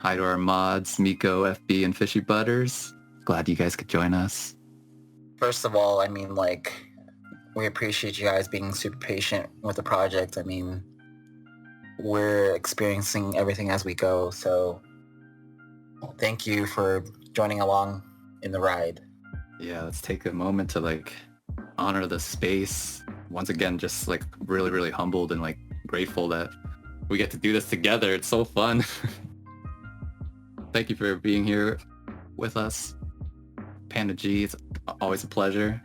Hi to our mods, Miko, FB, and Fishy Butters. Glad you guys could join us. First of all, I mean, like, we appreciate you guys being super patient with the project. I mean, we're experiencing everything as we go, so thank you for joining along in the ride. Yeah, let's take a moment to like honor the space. Once again, just like really humbled and like grateful that we get to do this together. It's so fun. Thank you for being here with us. Panda G, it's always a pleasure.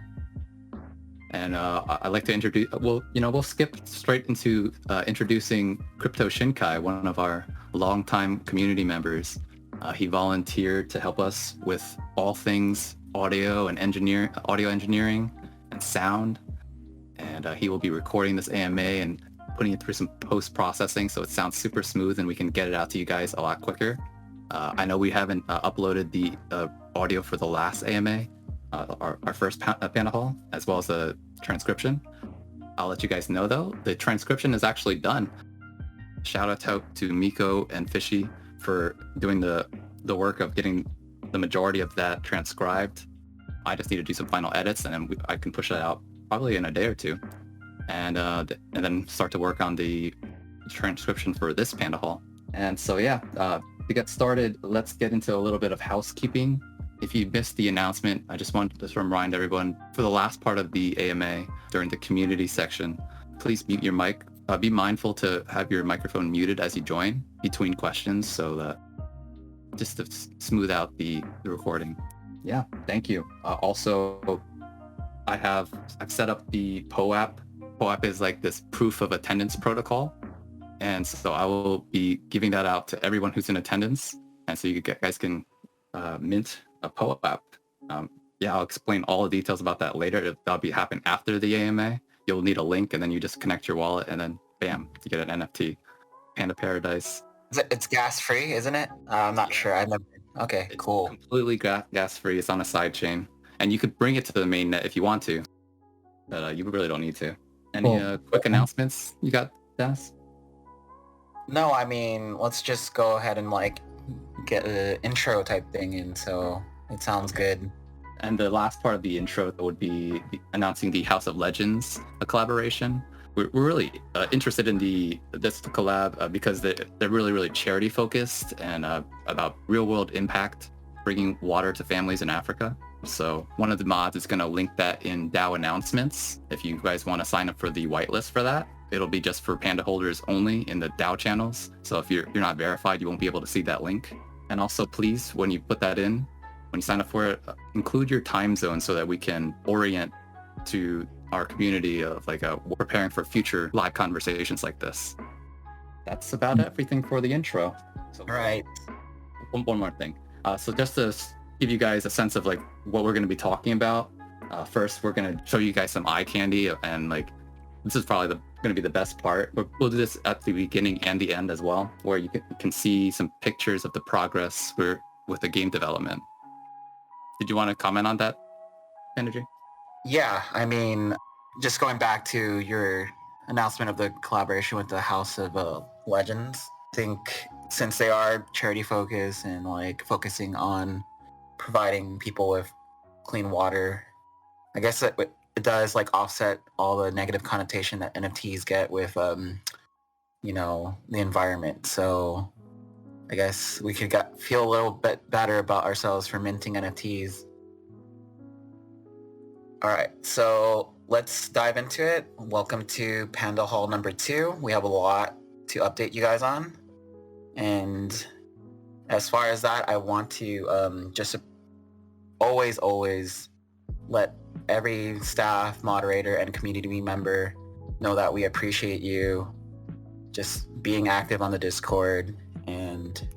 And I'd like to introduce, we'll skip straight into introducing Crypto Shinkai, one of our longtime community members. He volunteered to help us with all things audio engineering and sound. And he will be recording this AMA and putting it through some post-processing so it sounds super smooth and we can get it out to you guys a lot quicker. I know we haven't uploaded the audio for the last AMA, our first Panda Hall, as well as the transcription. I'll let you guys know though, the transcription is actually done. Shout out to Miko and Fishy for doing the work of getting the majority of that transcribed. I just need to do some final edits and then I can push that out probably in a day or two. And then start to work on the transcription for this Panda Hall. And so yeah, to get started, let's get into a little bit of housekeeping. If you missed the announcement, I just wanted to remind everyone for the last part of the AMA during the community section, please mute your mic. Be mindful to have your microphone muted as you join between questions so that just to smooth out the recording. Yeah, thank you. Also, I've set up the POAP. POAP is like this proof of attendance protocol. And so I will be giving that out to everyone who's in attendance. And so you guys can mint a POAP. I'll explain all the details about that later. That'll be happen after the AMA. You'll need a link and then you just connect your wallet and then bam, you get an NFT. Panda Paradise. It's gas-free, isn't it? I'm not sure. Okay, cool. Completely gas-free. It's on a side chain. And you could bring it to the mainnet if you want to. But you really don't need to. Any quick announcements you got, Das? No, I mean, let's just go ahead and like get an intro type thing in, so it sounds good. And the last part of the intro would be announcing the House of Legends collaboration. We're really interested in this collab because they're really charity focused and about real world impact, bringing water to families in Africa. So one of the mods is going to link that in DAO announcements. If you guys want to sign up for the whitelist for that, it'll be just for Panda holders only in the DAO channels. So if you're not verified, you won't be able to see that link. And also please, when you put that in, when you sign up for it, include your time zone so that we can orient to our community of like preparing for future live conversations like this. That's about everything for the intro. So, all right. One more thing. So just to give you guys a sense of like what we're going to be talking about. First, we're going to show you guys some eye candy and like this is probably going to be the best part. We'll do this at the beginning and the end as well, where you can see some pictures of the progress with the game development. Did you want to comment on that, Energy? Yeah, I mean, just going back to your announcement of the collaboration with the House of Legends, I think since they are charity focused and like focusing on providing people with clean water, I guess it does like offset all the negative connotation that NFTs get with, the environment. So I guess we could feel a little bit better about ourselves for minting NFTs. All right, so let's dive into it. Welcome to Panda Hall number 2. We have a lot to update you guys on. And as far as that, I want to just always let every staff, moderator, and community member know that we appreciate you just being active on the Discord and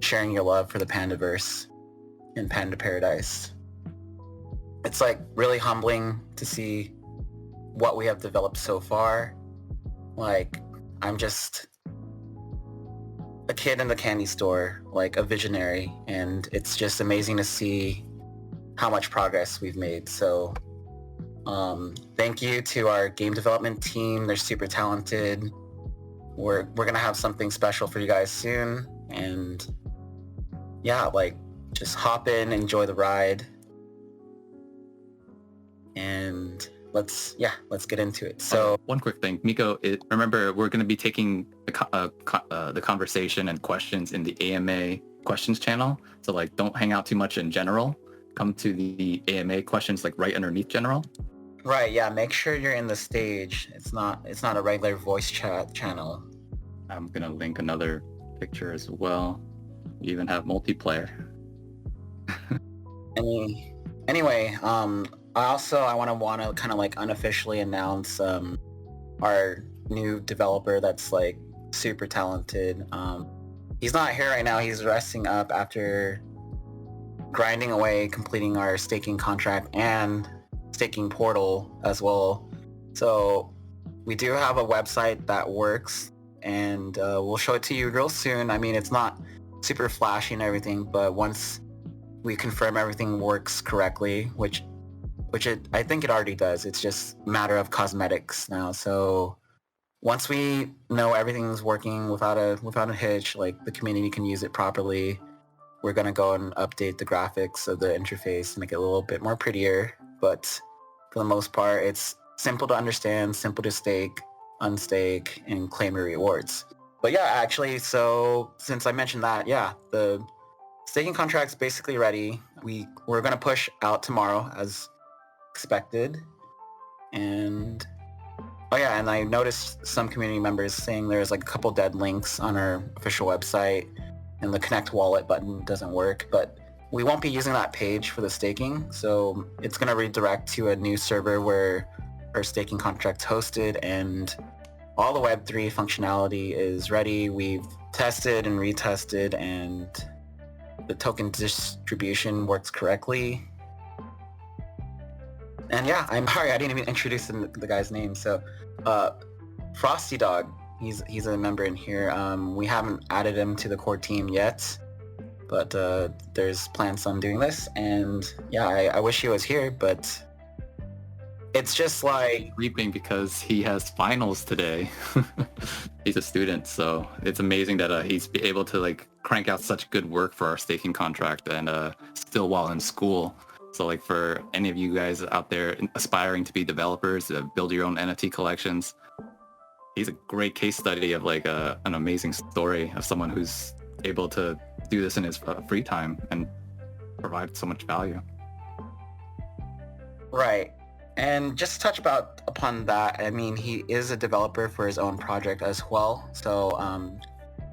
sharing your love for the Pandaverse and Panda Paradise. It's like really humbling to see what we have developed so far. Like, I'm just a kid in the candy store, like a visionary, and it's just amazing to see how much progress we've made. So thank you to our game development team. They're super talented. We're gonna have something special for you guys soon, and yeah, like just hop in, enjoy the ride, and let's get into it. So one quick thing, Miko, remember we're going to be taking the conversation and questions in the AMA questions channel. So like, don't hang out too much in general. Come to the AMA questions like right underneath general. Right, yeah, make sure you're in the stage. It's not a regular voice chat channel. I'm gonna link another picture as well. We even have multiplayer. Anyway, I want to kind of like unofficially announce our new developer that's like super talented. He's not here right now. He's resting up after grinding away, completing our staking contract and staking portal as well. So we do have a website that works, and we'll show it to you real soon. I mean, it's not super flashy and everything, but once we confirm everything works correctly, which I think it already does. It's just a matter of cosmetics now. So once we know everything's working without a hitch, like the community can use it properly, we're gonna go and update the graphics of the interface, make it a little bit more prettier. But for the most part, it's simple to understand, simple to stake, unstake, and claim your rewards. But yeah, actually, so since I mentioned that, yeah, the staking contract's basically ready. We're gonna push out tomorrow as expected. And oh yeah, and I noticed some community members saying there's like a couple dead links on our official website, and the connect wallet button doesn't work, but we won't be using that page for the staking. So it's going to redirect to a new server where our staking contract's hosted, and all the Web3 functionality is ready. We've tested and retested, and the token distribution works correctly. And yeah, I'm sorry, I didn't even introduce the guy's name. So Frosty Dog, he's a member in here. We haven't added him to the core team yet, but there's plans on doing this. And yeah, I wish he was here, but it's just like reaping because he has finals today. He's a student, so it's amazing that he's able to like crank out such good work for our staking contract, and still while in school. So like for any of you guys out there aspiring to be developers, build your own NFT collections, he's a great case study of like an amazing story of someone who's able to do this in his free time and provide so much value. Right. And just to touch upon that, I mean, he is a developer for his own project as well. So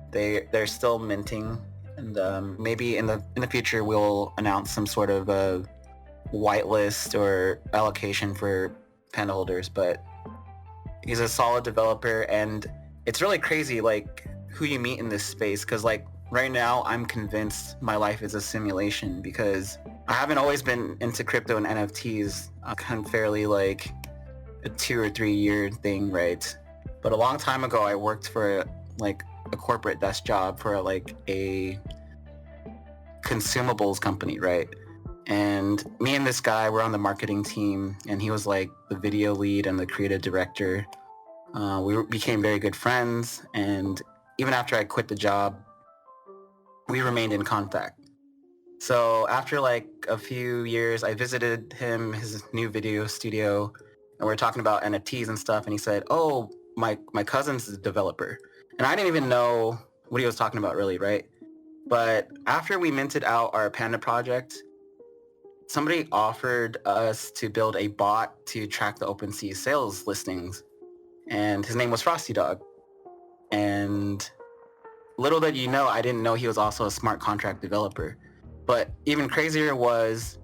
they're still minting, and maybe in the future we'll announce some sort of a whitelist or allocation for Panda holders. But he's a solid developer, and it's really crazy like who you meet in this space, because like right now I'm convinced my life is a simulation, because I haven't always been into crypto and NFTs. I'm kind of fairly like a 2 or 3 year thing, right? But a long time ago I worked for like a corporate desk job for like a consumables company, right? And me and this guy were on the marketing team, and he was like the video lead and the creative director. We became very good friends, and even after I quit the job, we remained in contact. So after like a few years, I visited his new video studio, and we were talking about NFTs and stuff, and he said, oh, my cousin's a developer. And I didn't even know what he was talking about really, right? But after we minted out our Panda project, somebody offered us to build a bot to track the OpenSea sales listings, and his name was Frosty Dog. And little did you know, I didn't know he was also a smart contract developer. But even crazier was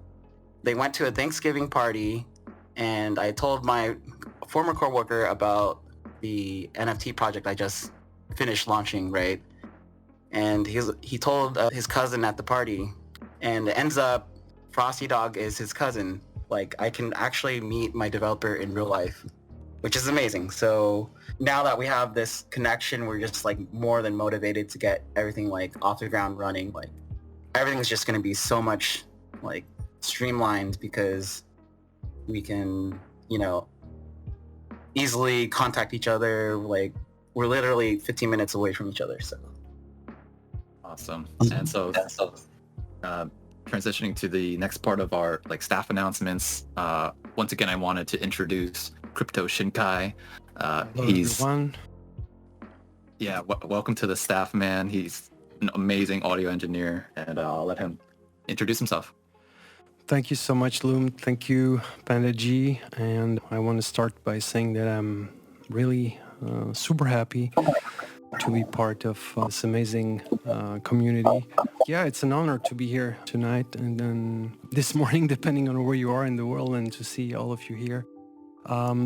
they went to a Thanksgiving party, and I told my former coworker about the NFT project I just finished launching, right? And he told his cousin at the party, and it ends up Frosty Dog is his cousin. Like, I can actually meet my developer in real life, which is amazing. So now that we have this connection, we're just like more than motivated to get everything like off the ground running. Like, everything's just going to be so much like streamlined, because we can, easily contact each other. Like, we're literally 15 minutes away from each other. So awesome. And so uh, transitioning to the next part of our like staff announcements. Once again, I wanted to introduce Crypto Shinkai. Hello, He's everyone. yeah, welcome to the staff, man. He's an amazing audio engineer, and I'll let him introduce himself. Thank you so much, Loom. Thank you, Panda G. And I want to start by saying that I'm really super happy to be part of this amazing community. Yeah, it's an honor to be here tonight and then this morning, depending on where you are in the world, and to see all of you here.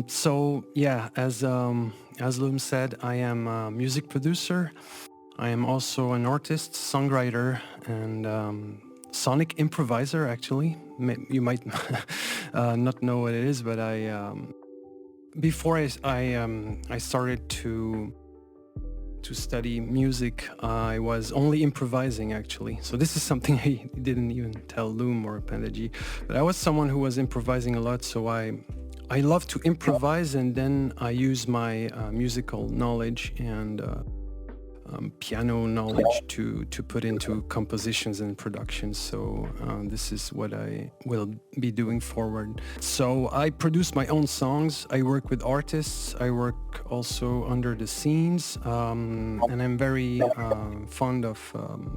So yeah, as Loom said, I am a music producer. I am also an artist, songwriter, and sonic improviser. Actually, you might not know what it is, but before I started to study music, I was only improvising, actually. So this is something I didn't even tell Loom or Panda G, but I was someone who was improvising a lot. So I love to improvise, and then I use my musical knowledge and piano knowledge to put into compositions and productions. So this is what I will be doing forward. So I produce my own songs. I work with artists. I work also under the scenes, and I'm very fond of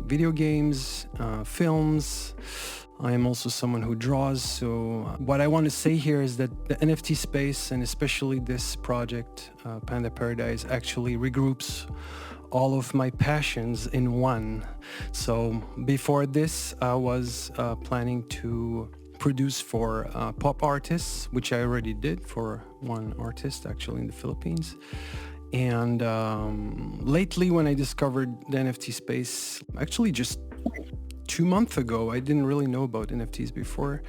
video games, films. I am also someone who draws. So what I want to say here is that the NFT space, and especially this project, Panda Paradise, actually regroups all of my passions in one. So before this, I was planning to produce for pop artists, which I already did for one artist actually in the Philippines. And lately, when I discovered the NFT space, actually just 2 months ago, I didn't really know about NFTs before.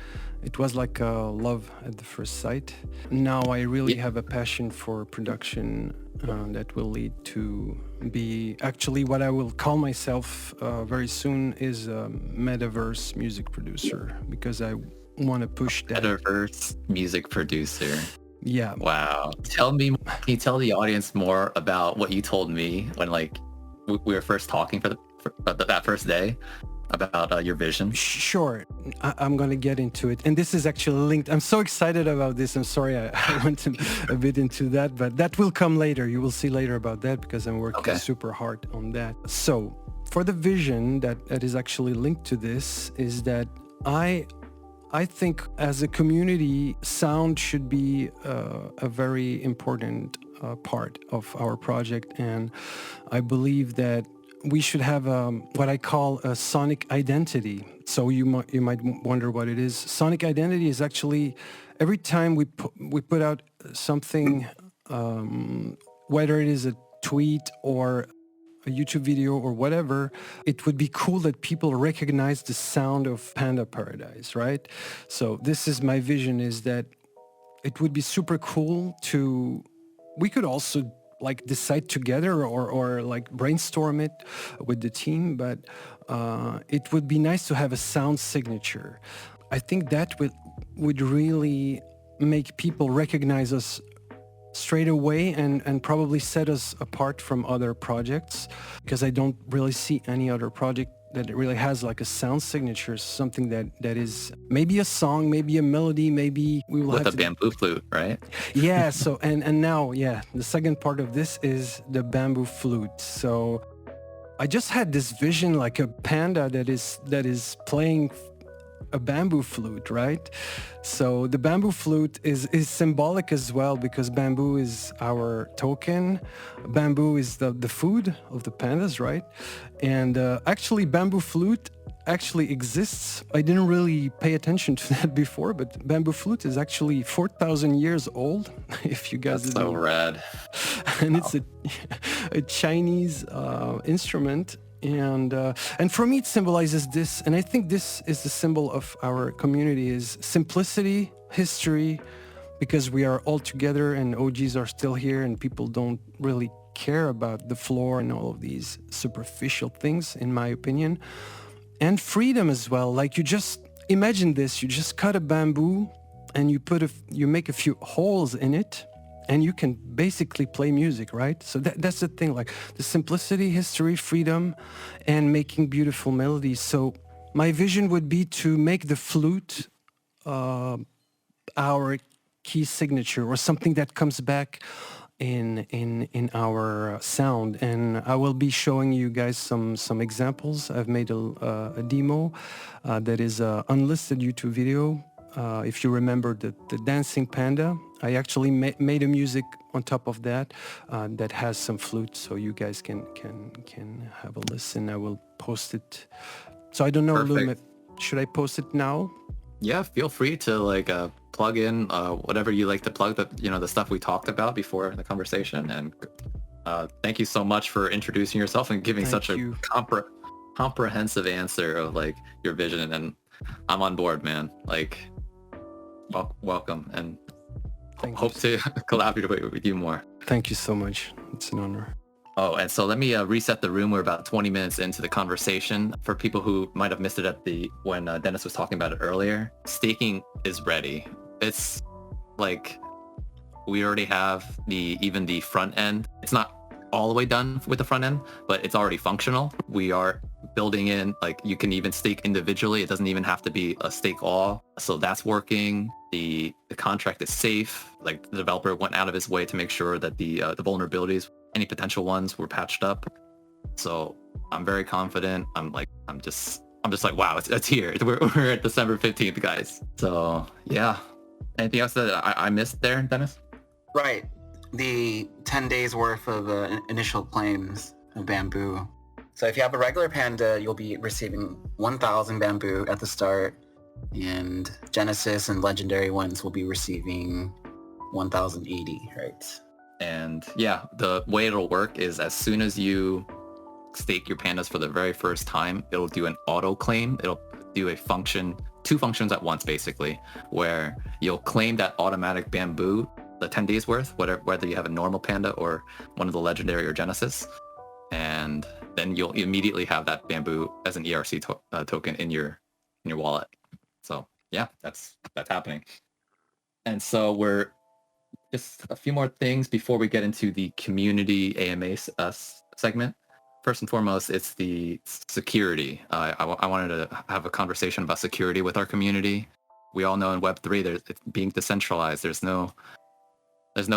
It was like a love at the first sight. Now I really have a passion for production that will lead to be actually what I will call myself very soon is a Metaverse music producer, because I want to push that. Metaverse music producer. Yeah. Wow. Can you tell the audience more about what you told me when like we were first talking for that first day? About your vision? Sure. I'm going to get into it. And this is actually linked. I'm so excited about this. I'm sorry I went a bit into that, but that will come later. You will see later about that, because I'm working super hard on that. So for the vision that is actually linked to this is that I think as a community, sound should be a very important part of our project. And I believe that we should have what I call a sonic identity. So you might wonder what it is. Sonic identity is actually every time we put out something, whether it is a tweet or a YouTube video or whatever, it would be cool that people recognize the sound of Panda Paradise, right? So this is my vision, is that it would be super cool we could also like decide together or like brainstorm it with the team, but it would be nice to have a sound signature. I think that would really make people recognize us straight away and probably set us apart from other projects, because I don't really see any other project that really has like a sound signature, something that is maybe a song, maybe a melody, maybe we will with have a bamboo flute, right? Yeah. So and now, the second part of this is the bamboo flute. So I just had this vision, like a panda that is playing a bamboo flute, right? So the bamboo flute is symbolic as well, because bamboo is our token. Bamboo is the food of the pandas, right? And actually bamboo flute actually exists. I didn't really pay attention to that before, but bamboo flute is actually 4,000 years old, if you guys didn't know. So rad. And it's a Chinese instrument. And for me, it symbolizes this. And I think this is the symbol of our community, is simplicity, history, because we are all together and OGs are still here and people don't really care about the floor and all of these superficial things, in my opinion. And freedom as well. Like, you just imagine this, you just cut a bamboo and you make a few holes in it, and you can basically play music, right? So that's the thing, like the simplicity, history, freedom, and making beautiful melodies. So My vision would be to make the flute our key signature, or something that comes back in our sound. And I will be showing you guys some examples. I've made a demo that is a unlisted YouTube video. If you remember the dancing panda, I actually made a music on top of that that has some flute, so you guys can have a listen. I will post it. So I don't know, Loom, should I post it now? Yeah, feel free to like plug in whatever you like to plug, the stuff we talked about before the conversation. And thank you so much for introducing yourself and giving such a comprehensive answer of like your vision. And I'm on board, man. Like, welcome, and hope to collaborate with you more. Thank you so much. It's an honor. Oh, and so let me reset the room. We're about 20 minutes into the conversation. For people who might have missed it when Dennis was talking about it earlier, staking is ready. It's like we already have even the front end. It's not all the way done with the front end, but it's already functional. We are building in, like, you can even stake individually. It doesn't even have to be a stake all. So that's working. The contract is safe. Like, the developer went out of his way to make sure that the vulnerabilities, any potential ones, were patched up. So I'm very confident. I'm just like, wow, it's here. We're at December 15th, guys. So yeah. Anything else that I missed there, Dennis? Right. The 10 days worth of initial claims of bamboo. So if you have a regular panda, you'll be receiving 1,000 bamboo at the start, and Genesis and legendary ones will be receiving 1,080, right? And yeah, the way it'll work is as soon as you stake your pandas for the very first time, it'll do an auto claim. It'll do a function, two functions at once, basically, where you'll claim that automatic bamboo, the 10 days worth, whether you have a normal panda or one of the legendary or Genesis. And then you'll immediately have that bamboo as an ERC token in your wallet. So yeah, that's happening. And so we're just a few more things before we get into the community AMA segment. First and foremost, it's the security. I wanted to have a conversation about security with our community. We all know in Web3, it's being decentralized. There's no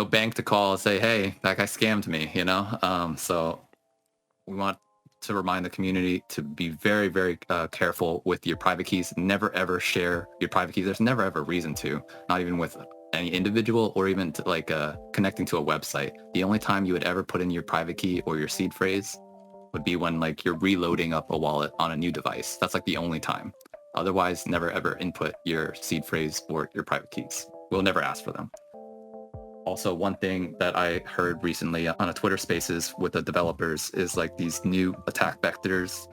bank to call and say, hey, that guy scammed me, So we want to remind the community to be very, very careful with your private keys. Never, ever share your private keys. There's never, ever reason to, not even with any individual or even to, like connecting to a website. The only time you would ever put in your private key or your seed phrase would be when like you're reloading up a wallet on a new device. That's like the only time. Otherwise, never, ever input your seed phrase or your private keys. We'll never ask for them. Also, one thing that I heard recently on a Twitter Spaces with the developers is like these new attack vectors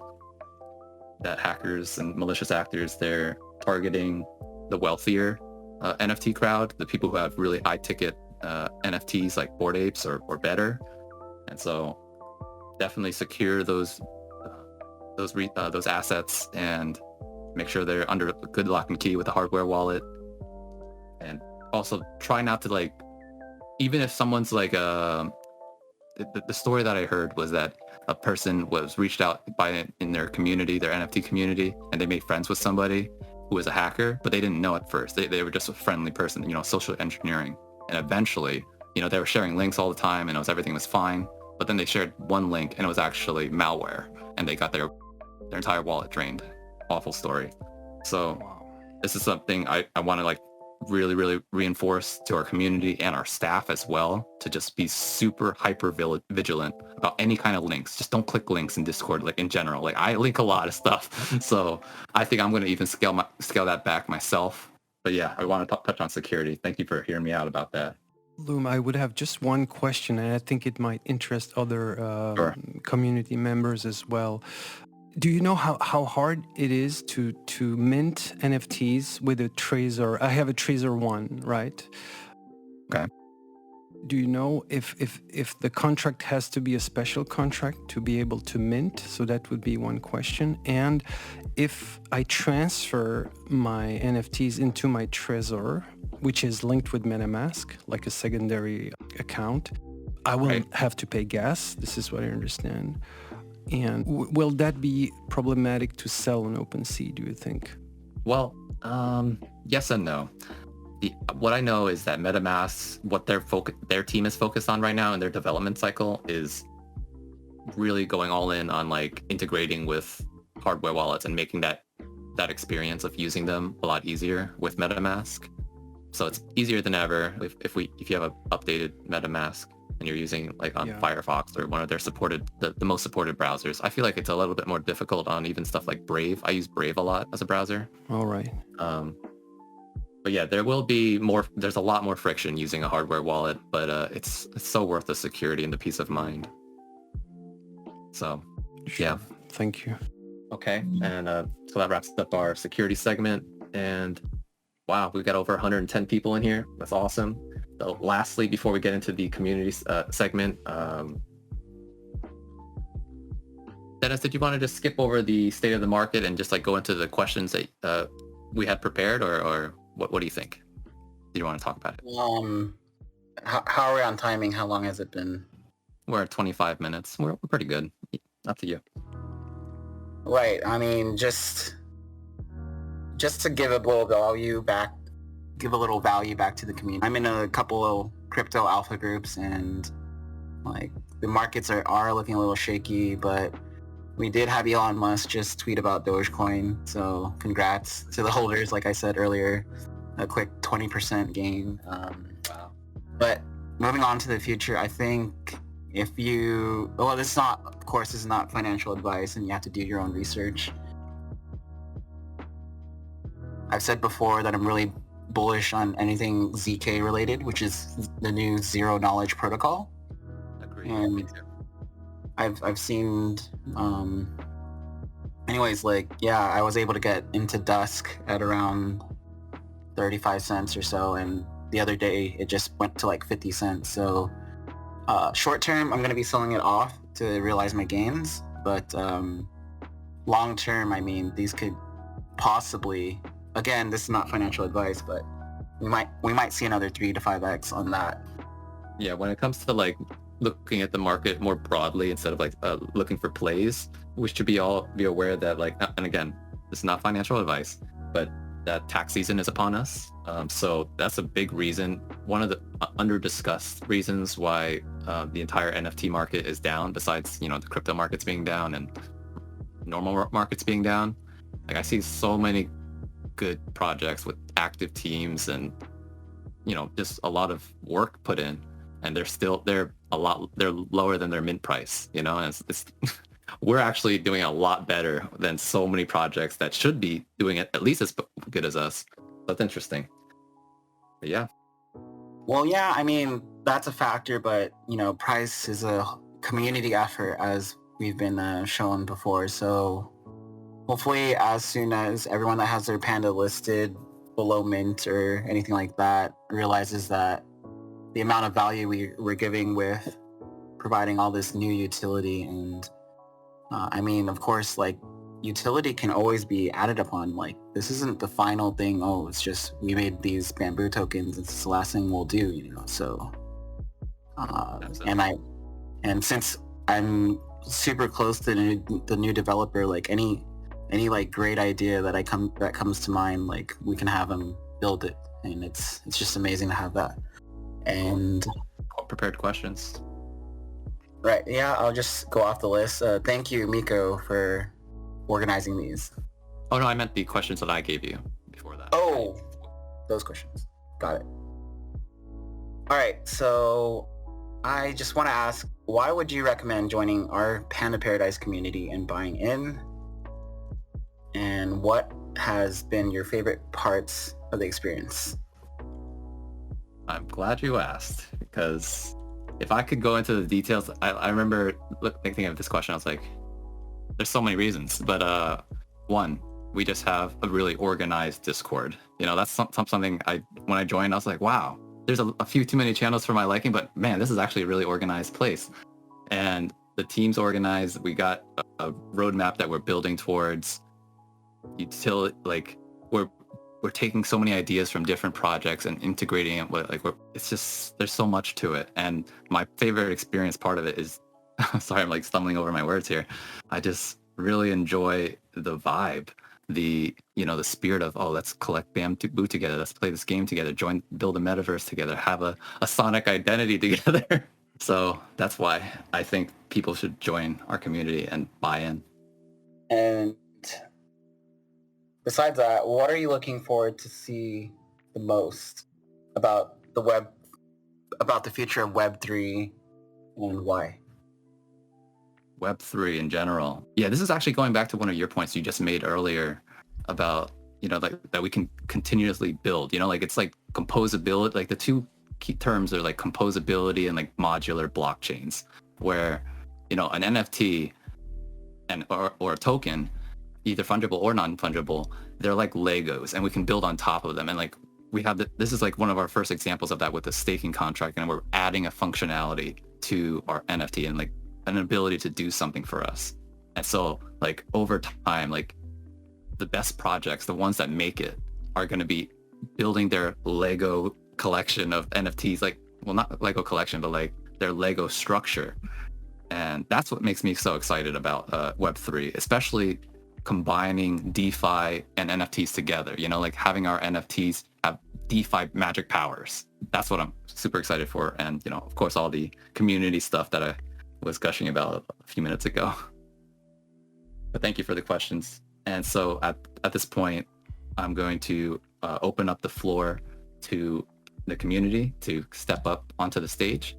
that hackers and malicious actors, they're targeting the wealthier NFT crowd, the people who have really high ticket NFTs like Bored Apes or better. And so definitely secure those assets and make sure they're under a good lock and key with a hardware wallet. And also try not to, like, even if someone's like the story that I heard was that a person was reached out in their community, their NFT community, and they made friends with somebody who was a hacker, but they didn't know at first. They were just a friendly person, social engineering. And eventually, they were sharing links all the time and everything was fine. But then they shared one link and it was actually malware and they got their entire wallet drained. Awful story. So this is something I want to like really, really reinforce to our community and our staff as well, to just be super hyper vigilant about any kind of links. Just don't click links in Discord, like in general. Like I link a lot of stuff. So I think I'm going to even scale that back myself. But yeah, I want to touch on security. Thank you for hearing me out about that. Loom, I would have just one question, and I think it might interest other community members as well. Do you know how hard it is to mint NFTs with a Trezor? I have a Trezor 1, right? Okay. Do you know if the contract has to be a special contract to be able to mint? So that would be one question. And if I transfer my NFTs into my Trezor, which is linked with MetaMask, like a secondary account, I will have to pay gas. This is what I understand. And will that be problematic to sell on OpenSea, do you think? Well, yes and no. What I know is that MetaMask, what their team is focused on right now in their development cycle is really going all in on like integrating with hardware wallets and making that experience of using them a lot easier with MetaMask. So it's easier than ever if you have an updated MetaMask and you're using like on Firefox or one of their supported the most supported browsers. I feel like it's a little bit more difficult on even stuff like Brave. I use Brave a lot as a browser. All right. But yeah, there's a lot more friction using a hardware wallet, but it's so worth the security and the peace of mind. So yeah. Thank you. Okay, and so that wraps up our security segment. And wow, we've got over 110 people in here. That's awesome. So lastly, before we get into the community segment, Dennis, did you want to just skip over the state of the market and just like go into the questions that we had prepared, or what do you think? Do you want to talk about it? How are we on timing? How long has it been? We're at 25 minutes. We're pretty good. Up to you. Right. I mean, just to give a little value back to the community. I'm in a couple of crypto alpha groups, and like the markets are looking a little shaky, but we did have Elon Musk just tweet about Dogecoin. So congrats to the holders. Like I said earlier, a quick 20% gain. Wow. But moving on to the future, I think this is not financial advice, and you have to do your own research. I've said before that I'm really bullish on anything ZK related, which is the new zero knowledge protocol. Agreed. And I've seen, anyways, like, yeah, I was able to get into Dusk at around 35 cents or so, and the other day it just went to like 50 cents. So short term, I'm going to be selling it off to realize my gains, but long term, I mean, these could possibly, again, this is not financial advice, but we might see another 3 to 5x on that. Yeah, when it comes to like looking at the market more broadly instead of like looking for plays, we should be aware that like, and again, this is not financial advice, but that tax season is upon us. So that's a big reason, one of the under-discussed reasons why the entire NFT market is down, besides, the crypto markets being down and normal markets being down. Like I see so many good projects with active teams and, just a lot of work put in, and they're lower than their mint price, and it's we're actually doing a lot better than so many projects that should be doing it at least as good as us. That's interesting. But yeah. Well, yeah, I mean, that's a factor, but, price is a community effort, as we've been shown before. So hopefully as soon as everyone that has their Panda listed below mint or anything like that realizes that the amount of value we're giving with providing all this new utility, and I mean, of course, like, utility can always be added upon. Like, this isn't the final thing. Oh, it's just we made these bamboo tokens. It's the last thing we'll do. So, and since I'm super close to the new developer, like any like great idea that comes to mind, like we can have them build it, and it's just amazing to have that. And prepared questions. Right. Yeah, I'll just go off the list. Thank you, Miko, for organizing these. Oh, no, I meant the questions that I gave you before that. Oh, those questions. Got it. All right. So I just want to ask, why would you recommend joining our Panda Paradise community and buying in? And what has been your favorite parts of the experience? I'm glad you asked, because if I could go into the details, I remember thinking of this question. I was like, there's so many reasons, but one, we just have a really organized Discord. That's something when I joined, I was like, wow, there's a few too many channels for my liking, but man, this is actually a really organized place. And the team's organized. We got a roadmap that we're building towards. We're taking so many ideas from different projects and integrating it with, it's just, there's so much to it. And my favorite experience part of it is sorry, I'm like stumbling over my words here. I just really enjoy the vibe, the the spirit of, oh, let's collect bamboo together, let's play this game together, build a metaverse together, have a sonic identity together. So that's why I think people should join our community and buy in. And besides that, what are you looking forward to see the most about the web, about the future of Web3, and why? Web3 in general. Yeah, this is actually going back to one of your points you just made earlier about, like that we can continuously build, like it's like composability, like the two key terms are like composability and like modular blockchains, where, an NFT or a token, either fungible or non-fungible, they're like Legos and we can build on top of them. And like we have this is like one of our first examples of that with the staking contract, and we're adding a functionality to our NFT and like an ability to do something for us. And so like over time, like the best projects, the ones that make it, are going to be building their Lego collection of NFTs, like, well, not Lego collection, but like their Lego structure. And that's what makes me so excited about Web3, especially combining DeFi and NFTs together, like having our NFTs have DeFi magic powers. That's what I'm super excited for. And, of course, all the community stuff that I was gushing about a few minutes ago. But thank you for the questions. And so at this point, I'm going to open up the floor to the community to step up onto the stage,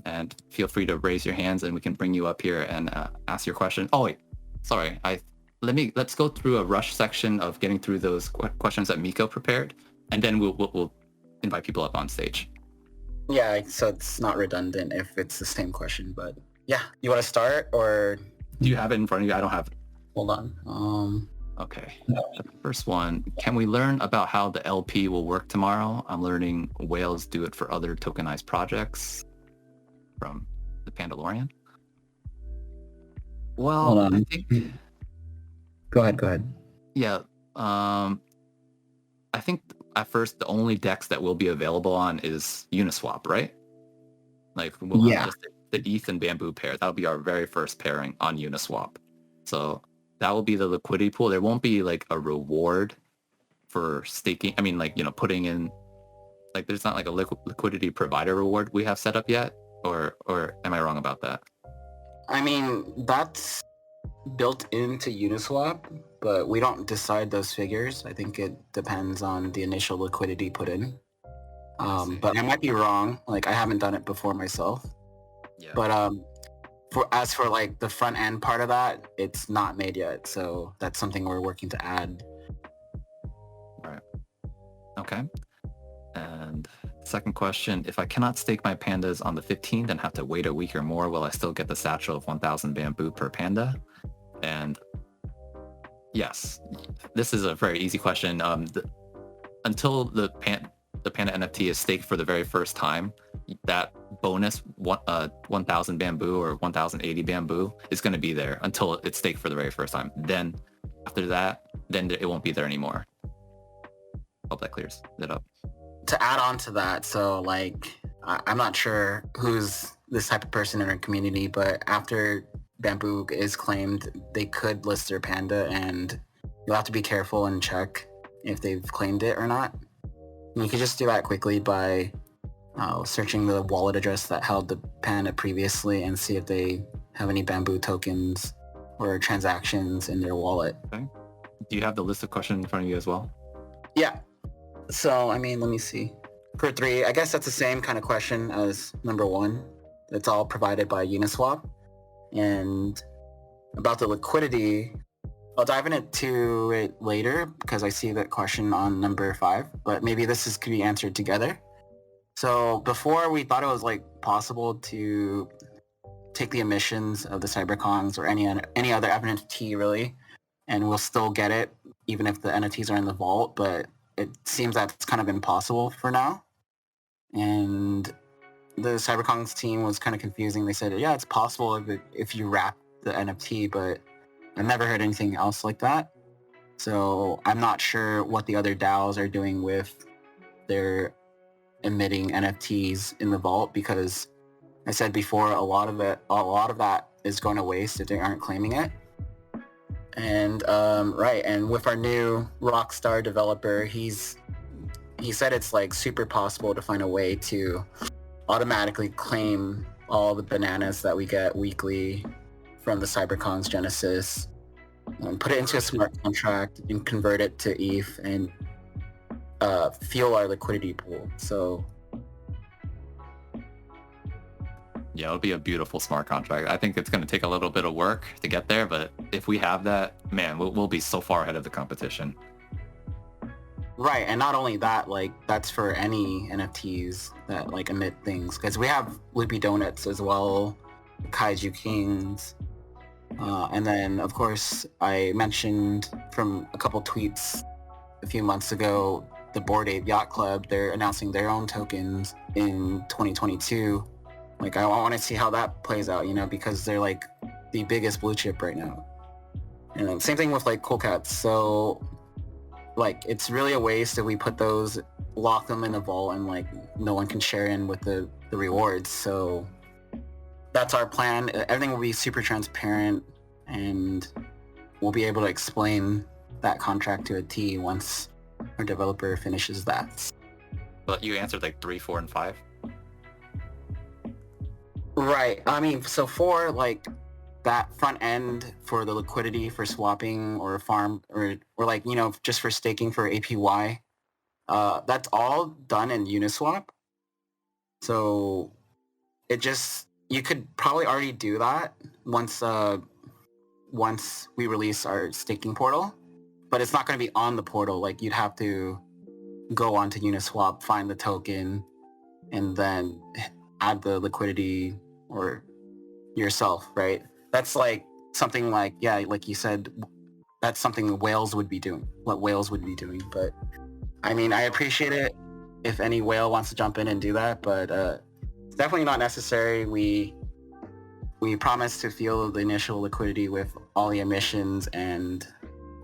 and feel free to raise your hands and we can bring you up here and ask your question. Oh wait, sorry. Let's go through a rush section of getting through those questions that Miko prepared, and then we'll invite people up on stage. Yeah, so it's not redundant if it's the same question, but yeah. You want to start, or do you have it in front of you? I don't have it. Hold on. Okay. The first one, can we learn about how the LP will work tomorrow? I'm learning whales do it for other tokenized projects. From the Pandalorian. Well, I think... Go ahead. Yeah. I think at first the only DEX that will be available on is Uniswap, right? Like we'll have just the ETH and Bamboo pair. That'll be our very first pairing on Uniswap. So that will be the liquidity pool. There won't be like a reward for staking. I mean, like, putting in, like, there's not like a liquidity provider reward we have set up yet. Or am I wrong about that? I mean, that's built into Uniswap, but we don't decide those figures. I think it depends on the initial liquidity put in. But I might be wrong. Like, I haven't done it before myself. Yeah. But as for like the front end part of that, it's not made yet. So that's something we're working to add. Right. Okay. And second question, if I cannot stake my pandas on the 15th and have to wait a week or more, will I still get the satchel of 1,000 bamboo per panda? And yes, this is a very easy question. Until the Panda NFT is staked for the very first time, that bonus 1,000 bamboo or 1,080 bamboo is going to be there until it's staked for the very first time. Then after that, then it won't be there anymore. Hope that clears it up. To add on to that, so like, I'm not sure who's this type of person in our community, but after Bamboo is claimed, they could list their panda, and you'll have to be careful and check if they've claimed it or not. And you can just do that quickly by searching the wallet address that held the panda previously and see if they have any Bamboo tokens or transactions in their wallet. Okay. Do you have the list of questions in front of you as well? Yeah. So, I mean, let me see. For 3, I guess that's the same kind of question as number 1. It's all provided by Uniswap. And about the liquidity, I'll dive into it later because I see that question on number 5, but maybe could be answered together. So before, we thought it was like possible to take the emissions of the CyberKongs or any other NFT really, and we'll still get it even if the NFTs are in the vault, but it seems that it's kind of impossible for now. And the CyberKongs team was kind of confusing. They said, yeah, it's possible if you wrap the NFT, but I've never heard anything else like that. So I'm not sure what the other DAOs are doing with their emitting NFTs in the vault, because I said before, a lot of that is going to waste if they aren't claiming it. And and with our new Rockstar developer, he said it's like super possible to find a way to automatically claim all the bananas that we get weekly from the CyberCon's Genesis, and put it into a smart contract and convert it to ETH and fuel our liquidity pool. So yeah, it'll be a beautiful smart contract. I think it's going to take a little bit of work to get there, but if we have that, man, we'll be so far ahead of the competition. Right, and not only that, like that's for any NFTs that like emit things, because we have Loopy Donuts as well, Kaiju Kings, and then of course I mentioned from a couple tweets a few months ago, the Bored Ape Yacht Club, they're announcing their own tokens in 2022. Like I want to see how that plays out, you know, because they're like the biggest blue chip right now. And then same thing with like Cool Cats. So like it's really a waste if we put those, lock them in a vault, and like no one can share in with the rewards. So that's our plan. Everything will be super transparent, and we'll be able to explain that contract to a T once our developer finishes that. But you answered like 3, 4, and 5. Right. I mean, so for like that front end for the liquidity for swapping or farm or like, you know, just for staking for APY, that's all done in Uniswap. So it just, you could probably already do that once we release our staking portal, but it's not going to be on the portal. Like you'd have to go onto Uniswap, find the token, and then add the liquidity or yourself, right? That's like something like, yeah, like you said, that's something whales would be doing, what whales would be doing. But I mean, I appreciate it if any whale wants to jump in and do that, but it's definitely not necessary. We promise to fuel the initial liquidity with all the emissions, and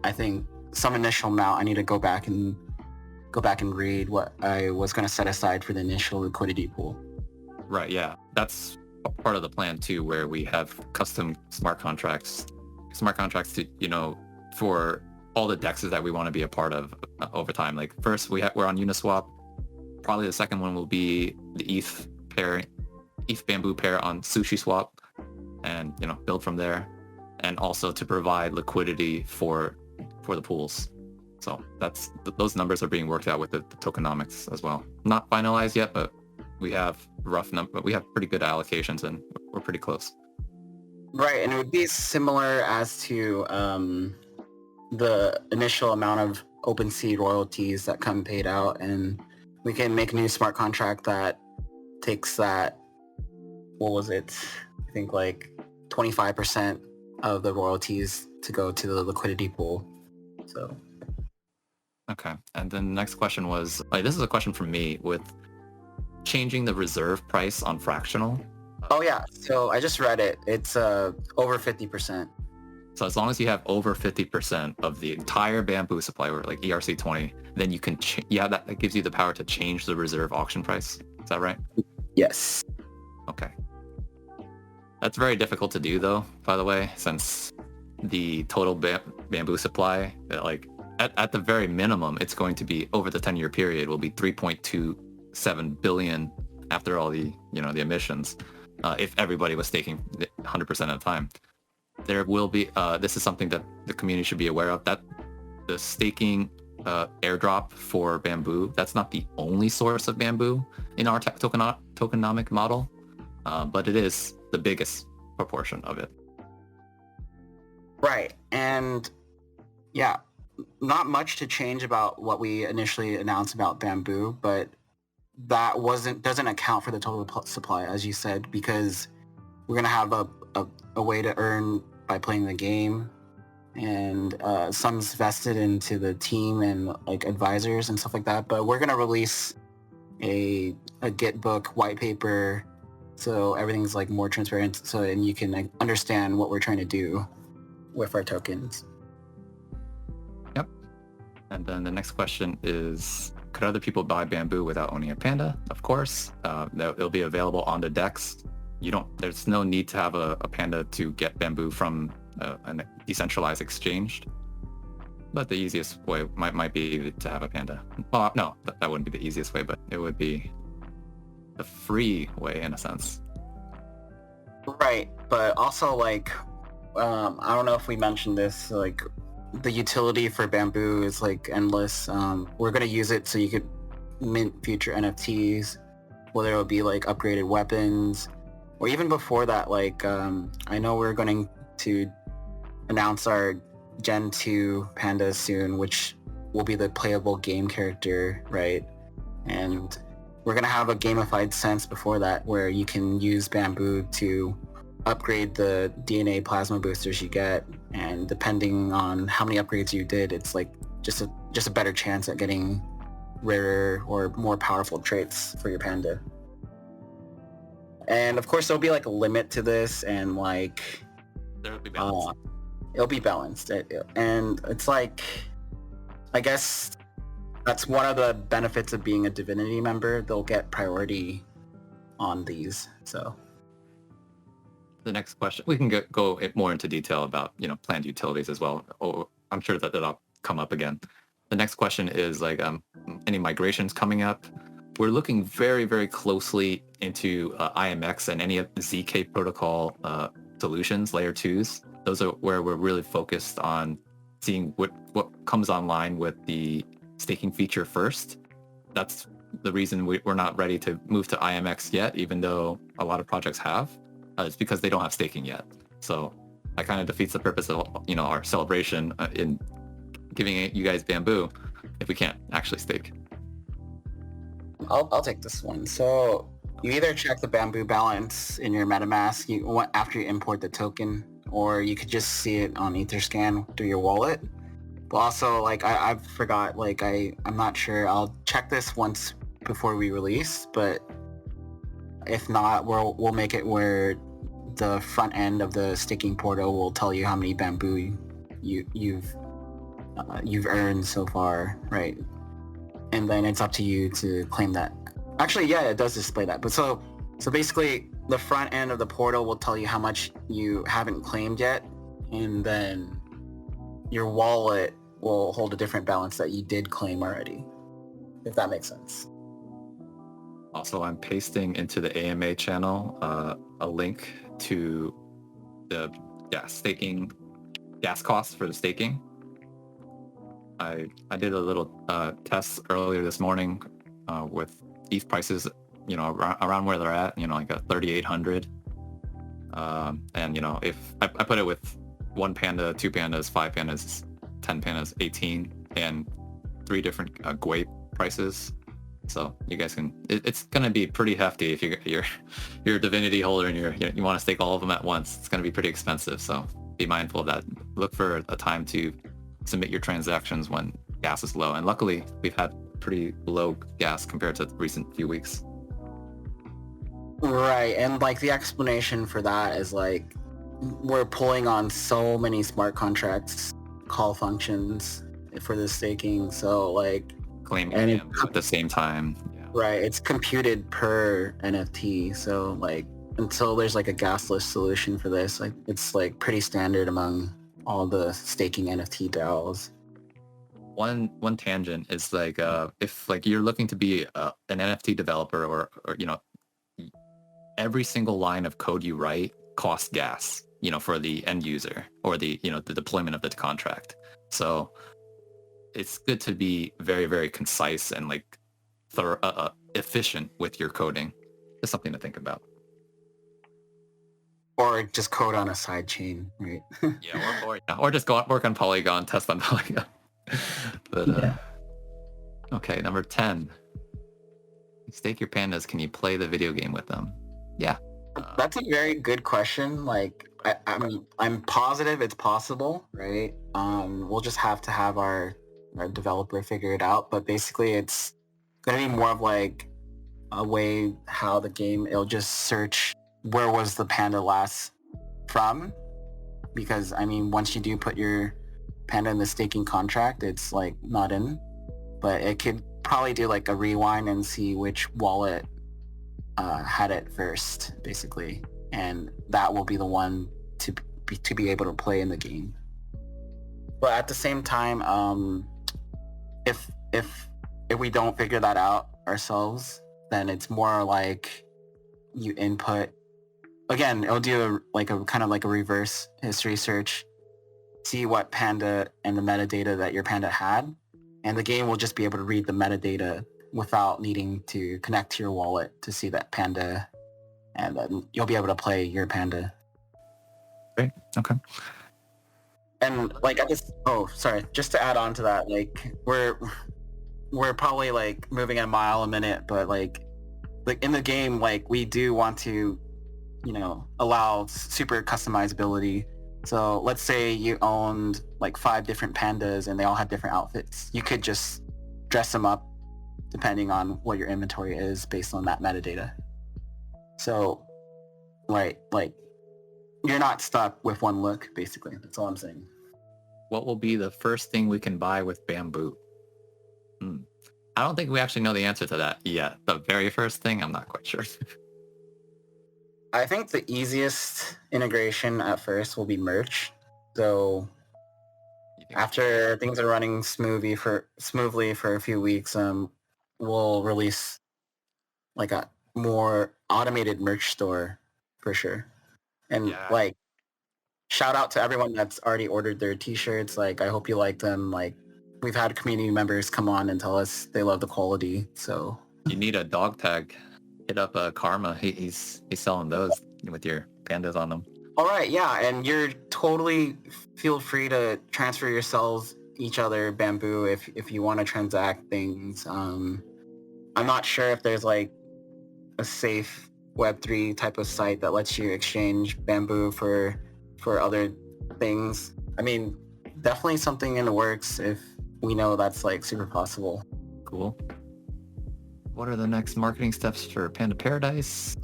I think some initial amount, I need to go back and read what I was going to set aside for the initial liquidity pool. Right, yeah. That's part of the plan too, where we have custom smart contracts to, you know, for all the dexes that we want to be a part of over time. Like first we're on Uniswap. Probably the second one will be the ETH Bamboo pair on SushiSwap, and, you know, build from there, and also to provide liquidity for the pools. So that's those numbers are being worked out with the tokenomics as well. Not finalized yet, but we have we have pretty good allocations, and we're pretty close. Right, and it would be similar as to the initial amount of OpenSea royalties that come paid out, and we can make a new smart contract that takes that, what was it? I think like 25% of the royalties to go to the liquidity pool. So. Okay, and then the next question was, like, this is a question from me with changing the reserve price on fractional. Oh yeah, so I just read it. It's over 50%. So as long as you have over 50% of the entire bamboo supply, or like ERC20, then you can, that gives you the power to change the reserve auction price. Is that right? Yes. Okay. That's very difficult to do though, by the way, since the total bamboo supply, like at the very minimum, it's going to be over the 10-year period will be 3.27 billion after all the, you know, the emissions. If everybody was staking 100% of the time, there will be, this is something that the community should be aware of, that the staking airdrop for bamboo, that's not the only source of bamboo in our tokenomic model, but it is the biggest proportion of it. Right, and yeah, not much to change about what we initially announced about bamboo, but that doesn't account for the total supply, as you said, because we're gonna have a way to earn by playing the game, and some's vested into the team and like advisors and stuff like that. But we're gonna release a Git book white paper, so everything's like more transparent, so and you can like, understand what we're trying to do with our tokens. Yep. And then the next question is, could other people buy bamboo without owning a Panda? Of course. It'll be available on the DEX. there's no need to have a Panda to get bamboo from a decentralized exchange. But the easiest way might be to have a Panda. Well, no, that wouldn't be the easiest way, but it would be the free way in a sense. Right, but also like, I don't know if we mentioned this, like the utility for bamboo is like endless. We're gonna use it so you could mint future NFTs, whether it'll be like upgraded weapons, or even before that, like I know we're going to announce our Gen 2 Pandas soon, which will be the playable game character, right? And we're going to have a gamified sense before that where you can use bamboo to upgrade the DNA plasma boosters you get, and depending on how many upgrades you did, it's like just a better chance at getting rarer or more powerful traits for your Panda. And of course there'll be like a limit to this, and like There would be balance. It'll be balanced. And it's like, I guess that's one of the benefits of being a Divinity member. They'll get priority on these. So The next question, we can go more into detail about planned utilities as well. Oh, I'm sure that that'll come up again. The next question is like any migrations coming up. We're looking very, very closely into IMX and any of the ZK protocol solutions, layer 2s. Those are where we're really focused on seeing what comes online with the staking feature first. That's the reason we're not ready to move to IMX yet, even though a lot of projects have. It's because they don't have staking yet. So that kind of defeats the purpose of our celebration in giving you guys bamboo if we can't actually stake. I'll take this one. So you either check the bamboo balance in your MetaMask after you import the token, or you could just see it on Etherscan through your wallet. But also, like I forgot, like I'm not sure. I'll check this once before we release, but if not, we'll make it where the front end of the staking portal will tell you how many bamboo you've earned so far, right? And then it's up to you to claim that. Actually, yeah, it does display that. But so basically, the front end of the portal will tell you how much you haven't claimed yet, and then your wallet will hold a different balance that you did claim already, if that makes sense. Also, I'm pasting into the AMA channel a link to the staking gas costs for the staking. I did a little test earlier this morning with ETH prices, around where they're at, like a 3,800. And if I put it with 1 Panda, 2 Pandas, 5 Pandas, 10 Pandas, 18, and 3 different GWAPE prices. So you guys can. It's going to be pretty hefty if you're a Divinity holder and you want to stake all of them at once. It's going to be pretty expensive. So be mindful of that. Look for a time to submit your transactions when gas is low. And luckily, we've had pretty low gas compared to the recent few weeks. Right, and like the explanation for that is like we're pulling on so many smart contracts call functions for the staking. So like claiming at the same time. Yeah. Right, it's computed per NFT. So like until there's like a gasless solution for this, like it's like pretty standard among all the staking NFT DAOs. One tangent is like if like you're looking to be an NFT developer or every single line of code you write costs gas, for the end user or the the deployment of the contract. So it's good to be very, very concise and like efficient with your coding. Just something to think about. Or just code on a side chain, right? or just go work on Polygon, test on Polygon. But okay, number 10. Stake your pandas. Can you play the video game with them? Yeah. That's a very good question. Like, I'm positive it's possible, right? We'll just have to have our developer figure it out. But basically, it's gonna be more of like a way how the game, it'll just search where was the panda last from, because once you do put your panda in the staking contract, it's like not in, but it could probably do like a rewind and see which wallet had it first, basically, and that will be the one to be able to play in the game. But at the same time, if we don't figure that out ourselves, then it's more like you input. Again, it'll do a kind of like a reverse history search, see what Panda and the metadata that your Panda had, and the game will just be able to read the metadata without needing to connect to your wallet to see that Panda, and then you'll be able to play your Panda. Great. Okay. And just to add on to that, like we're probably like moving at a mile a minute, but like in the game, like we do want to, allow super customizability. So let's say you owned like 5 different pandas and they all have different outfits. You could just dress them up depending on what your inventory is based on that metadata. So, right, like you're not stuck with one look, basically. That's all I'm saying. What will be the first thing we can buy with Bamboo? I don't think we actually know the answer to that yet. The very first thing, I'm not quite sure. I think the easiest integration at first will be merch. So after things are running smoothly for a few weeks, we'll release like a more automated merch store for sure. And like, shout out to everyone that's already ordered their t-shirts. Like, I hope you like them. Like, we've had community members come on and tell us they love the quality. So you need a dog tag. Hit up Karma. He's selling those with your pandas on them. All right, yeah, and you're totally feel free to transfer yourselves each other Bamboo if you want to transact things. I'm not sure if there's like a safe Web3 type of site that lets you exchange Bamboo for other things. I mean, definitely something in the works if we know that's like super possible. Cool. What are the next marketing steps for Panda Paradise?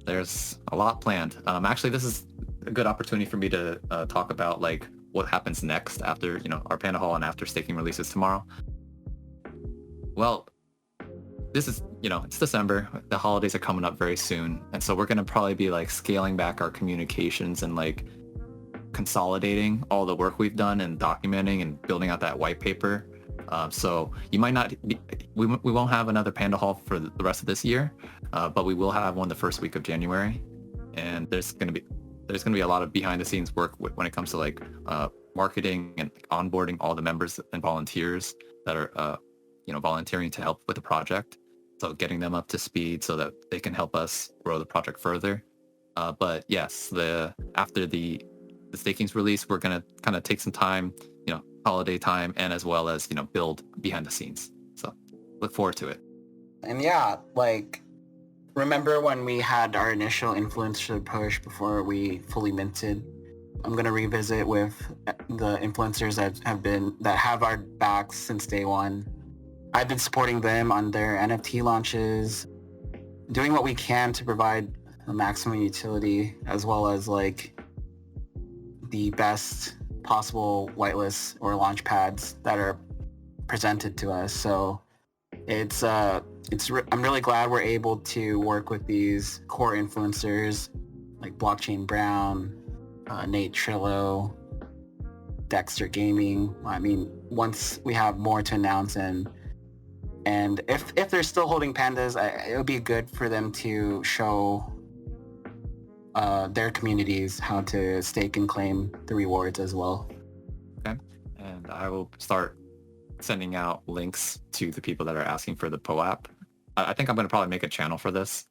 There's a lot planned. Actually, this is a good opportunity for me to talk about like what happens next after our Panda Hall and after staking releases tomorrow. Well, this is it's December. The holidays are coming up very soon, and so we're gonna probably be like scaling back our communications and like consolidating all the work we've done and documenting and building out that white paper. So you might not, we won't have another Panda Hall for the rest of this year, but we will have one the first week of January. And there's going to be a lot of behind the scenes work when it comes to like marketing and onboarding all the members and volunteers that are, volunteering to help with the project. So getting them up to speed so that they can help us grow the project further. But yes, after the staking's release, we're going to kind of take some time, holiday time, and as well as build behind the scenes. So look forward to it. And yeah, like remember when we had our initial influencer push before we fully minted? I'm gonna revisit with the influencers that have our backs since day one. I've been supporting them on their NFT launches, doing what we can to provide a maximum utility as well as like the best possible whitelists or launch pads that are presented to us. So I'm really glad we're able to work with these core influencers like Blockchain Brown, Nate Trillo, Dexter Gaming. I mean, once we have more to announce and if they're still holding pandas, it would be good for them to show their communities how to stake and claim the rewards as well. Okay, and I will start sending out links to the people that are asking for the POAP. I think I'm going to probably make a channel for this,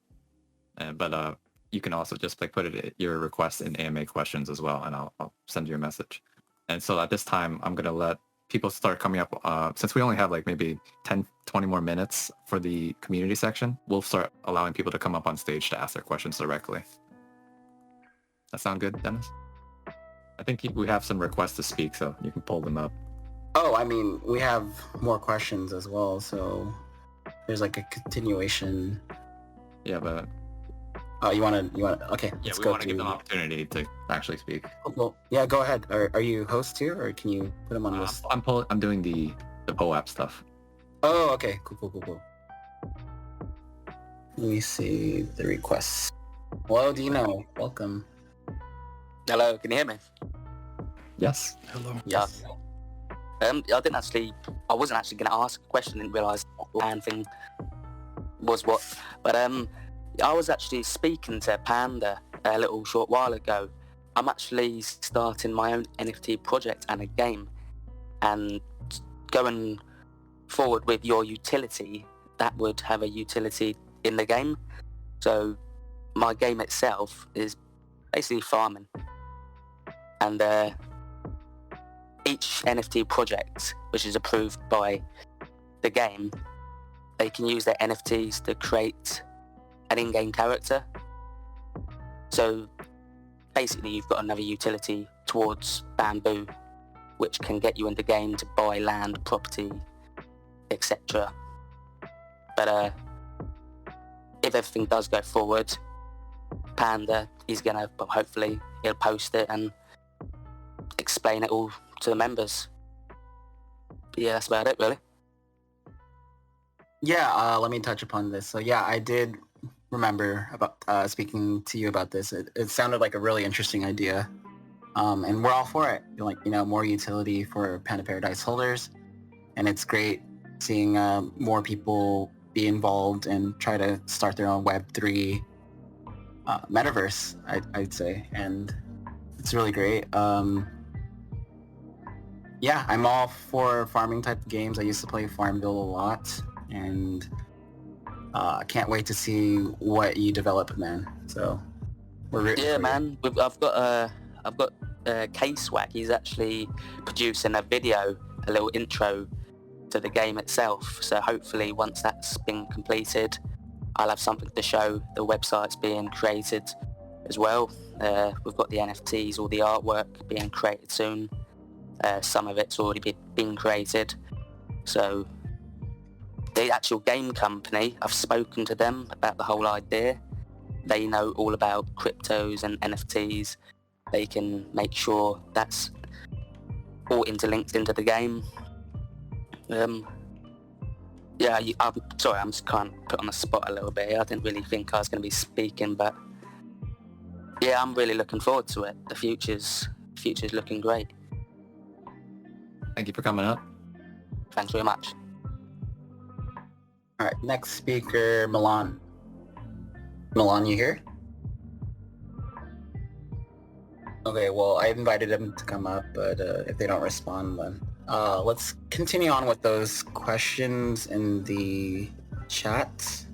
but you can also just like put your request in AMA questions as well, and I'll send you a message. And so at this time, I'm going to let people start coming up. Since we only have like maybe 10, 20 more minutes for the community section, we'll start allowing people to come up on stage to ask their questions directly. That sound good, Dennis? I think we have some requests to speak, so you can pull them up. Oh, I mean, we have more questions as well, so there's like a continuation. Yeah, but... Oh, you want to, okay. Yeah, we want to give them opportunity to actually speak. Well, yeah, go ahead. Are you host too, or can you put them on list? I'm doing the POAP stuff. Oh, okay. Cool. Let me see the requests. Hello, Dino. Welcome. Hello, can you hear me? Yes. Hello. Yes. I wasn't actually going to ask a question, didn't realise the hand thing was what. But I was actually speaking to Panda a little short while ago. I'm actually starting my own NFT project and a game. And going forward with your utility, that would have a utility in the game. So my game itself is basically farming. And each NFT project, which is approved by the game, they can use their NFTs to create an in-game character. So basically you've got another utility towards Bamboo, which can get you in the game to buy land, property, etc. But if everything does go forward, Panda, he's gonna, hopefully, he'll post it and explain it all to the members. But yeah, that's about it, really. Yeah, let me touch upon this. So yeah, I did remember about speaking to you about this. It sounded like a really interesting idea. And we're all for it. Like, more utility for Panda Paradise holders. And it's great seeing more people be involved and try to start their own Web3 metaverse, I'd say. And it's really great. Yeah, I'm all for farming type of games. I used to play Farmville a lot. And I can't wait to see what you develop, man. So we're rooting for you. Man. I've got K-Swag. He's actually producing a video, a little intro to the game itself. So hopefully once that's been completed, I'll have something to show. The website's being created as well. We've got the NFTs, all the artwork being created soon. Some of it's already been created. So the actual game company, I've spoken to them about the whole idea. They know all about cryptos and NFTs. They can make sure that's all interlinked into the game. I'm sorry, I'm just kind of put on the spot a little bit here. I didn't really think I was going to be speaking, but yeah, I'm really looking forward to it. The future's looking great. Thank you for coming up. Thanks very much. All right, next speaker, Milan. Milan, you here? Okay, well, I invited them to come up, but if they don't respond, then let's continue on with those questions in the chat.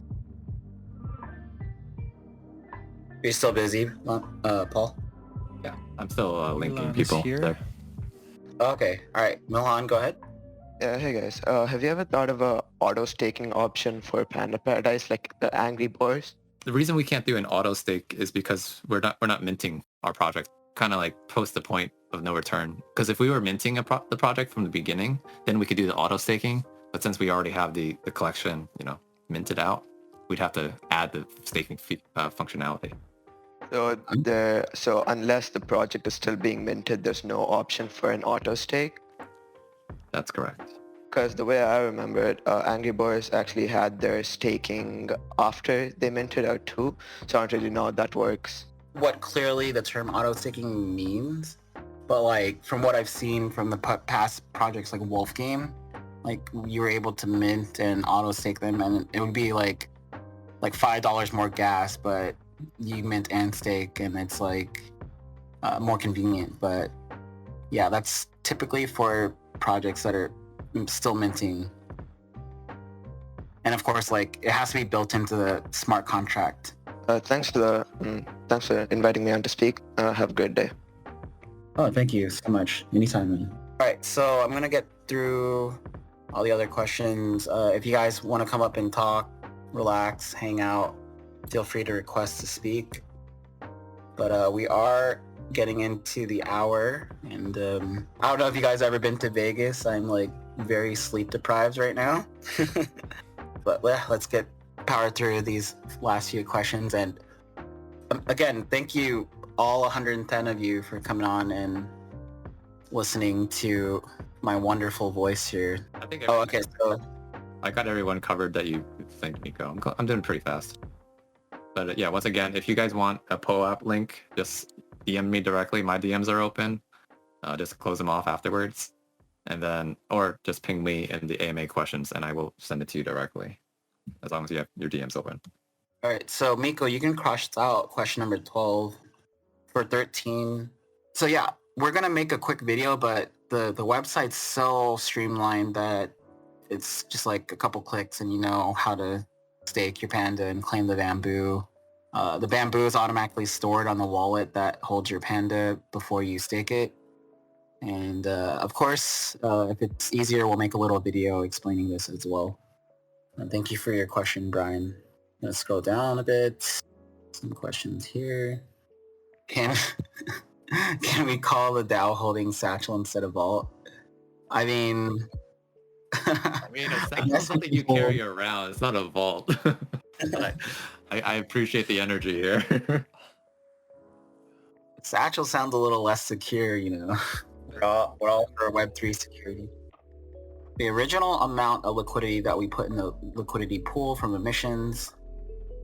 Are you still busy, Paul? Yeah, I'm still linking Milan is people here. there. Okay, all right, Milan, go ahead. Hey guys, have you ever thought of a auto staking option for Panda Paradise, like the Angry Boys? The reason we can't do an auto stake is because we're not minting our project. Kind of like post the point of no return. Because if we were minting the project from the beginning, then we could do the auto staking. But since we already have the collection, minted out, we'd have to add the staking functionality. So unless the project is still being minted, there's no option for an auto stake? That's correct. Because the way I remember it, Angry Boys actually had their staking after they minted out too, so I don't really know how that works. What clearly the term auto staking means, but like from what I've seen from the past projects like Wolf Game, like you were able to mint and auto stake them, and it would be like $5 more gas, but you mint and stake, and it's like more convenient. But yeah, that's typically for projects that are still minting, and of course, like it has to be built into the smart contract. Thanks for inviting me on to speak. Have a great day. Oh, thank you so much. Anytime, man. All right, so I'm gonna get through all the other questions. If you guys want to come up and talk, relax, hang out, feel free to request to speak. But we are getting into the hour, and I don't know if you guys ever been to Vegas. I'm like very sleep deprived right now. But yeah, let's power through these last few questions. And again, thank you all 110 of you for coming on and listening to my wonderful voice here. I think Oh, okay. So I got everyone covered that you think, Nico. I'm doing pretty fast. But yeah, once again, if you guys want a POAP link, just DM me directly. My DMs are open. Just close them off afterwards. And then, or just ping me in the AMA questions and I will send it to you directly, as long as you have your DMs open. All right, so Miko, you can cross out question number 12 for 13. So yeah, we're gonna make a quick video, but the website's so streamlined that it's just like a couple clicks and you know how to stake your panda and claim the bamboo. The bamboo is automatically stored on the wallet that holds your panda before you stake it. And of course, if it's easier, we'll make a little video explaining this as well. And thank you for your question, Brian. Let's scroll down a bit. Some questions here. Can we call the DAO holding satchel instead of vault? I mean, I mean, a satchel is something you carry around. It's not a vault. I appreciate the energy here. Satchel sounds a little less secure, you know. We're all for Web3 security. The original amount of liquidity that we put in the liquidity pool from emissions,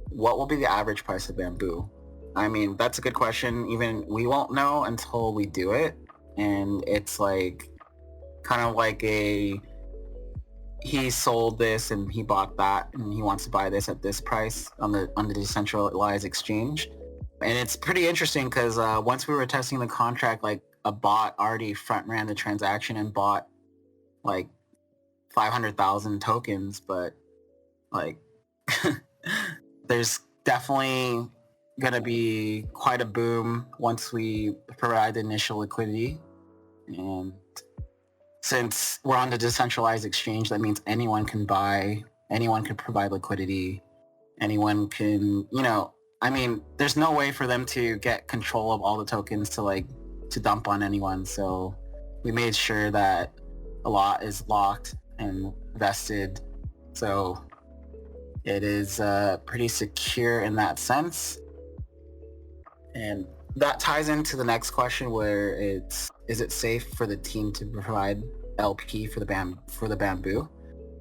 what will be the average price of bamboo? I mean, that's a good question. Even we won't know until we do it. And it's like, kind of like he sold this and he bought that and he wants to buy this at this price on the decentralized exchange. And it's pretty interesting because once we were testing the contract, like a bot already front ran the transaction and bought like 500,000 tokens, but like there's definitely gonna be quite a boom once we provide the initial liquidity. And since we're on the decentralized exchange, that means anyone can buy, anyone can provide liquidity, anyone can, you know, I mean, there's no way for them to get control of all the tokens to dump on anyone. So we made sure that a lot is locked and vested. So it is pretty secure in that sense. And that ties into the next question where is it safe for the team to provide LP for the bamboo?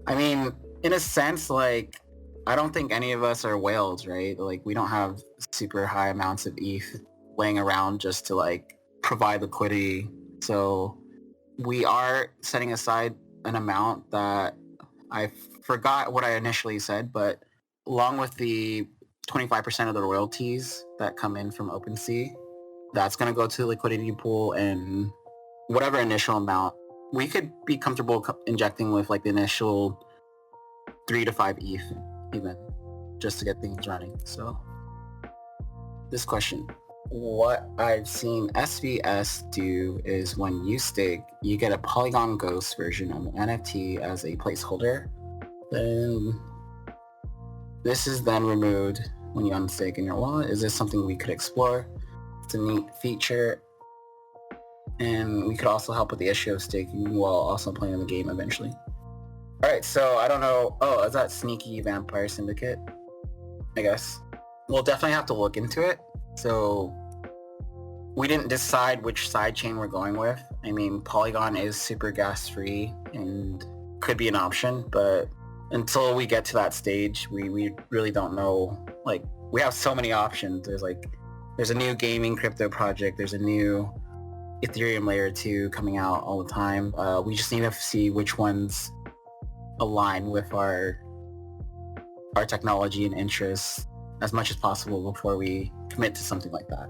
I mean, in a sense, like, I don't think any of us are whales, right? Like, we don't have super high amounts of ETH laying around just to like provide liquidity. So we are setting aside an amount that I forgot what I initially said, but along with the 25% of the royalties that come in from OpenSea, that's going to go to the liquidity pool, and whatever initial amount we could be comfortable injecting with, like the initial 3 to 5 ETH even, just to get things running. So this question, what I've seen SVS do is when you stake, you get a Polygon Ghost version of the NFT as a placeholder. Then this is then removed when you unstake in your wallet. Is this something we could explore? It's a neat feature. And we could also help with the issue of staking while also playing the game eventually. All right, so I don't know. Oh, is that Sneaky Vampire Syndicate? I guess. We'll definitely have to look into it. So we didn't decide which sidechain we're going with. I mean, Polygon is super gas free and could be an option, but until we get to that stage, we really don't know. Like, we have so many options. There's a new gaming crypto project. There's a new Ethereum layer 2 coming out all the time. We just need to see which ones align with our technology and interests as much as possible before we commit to something like that.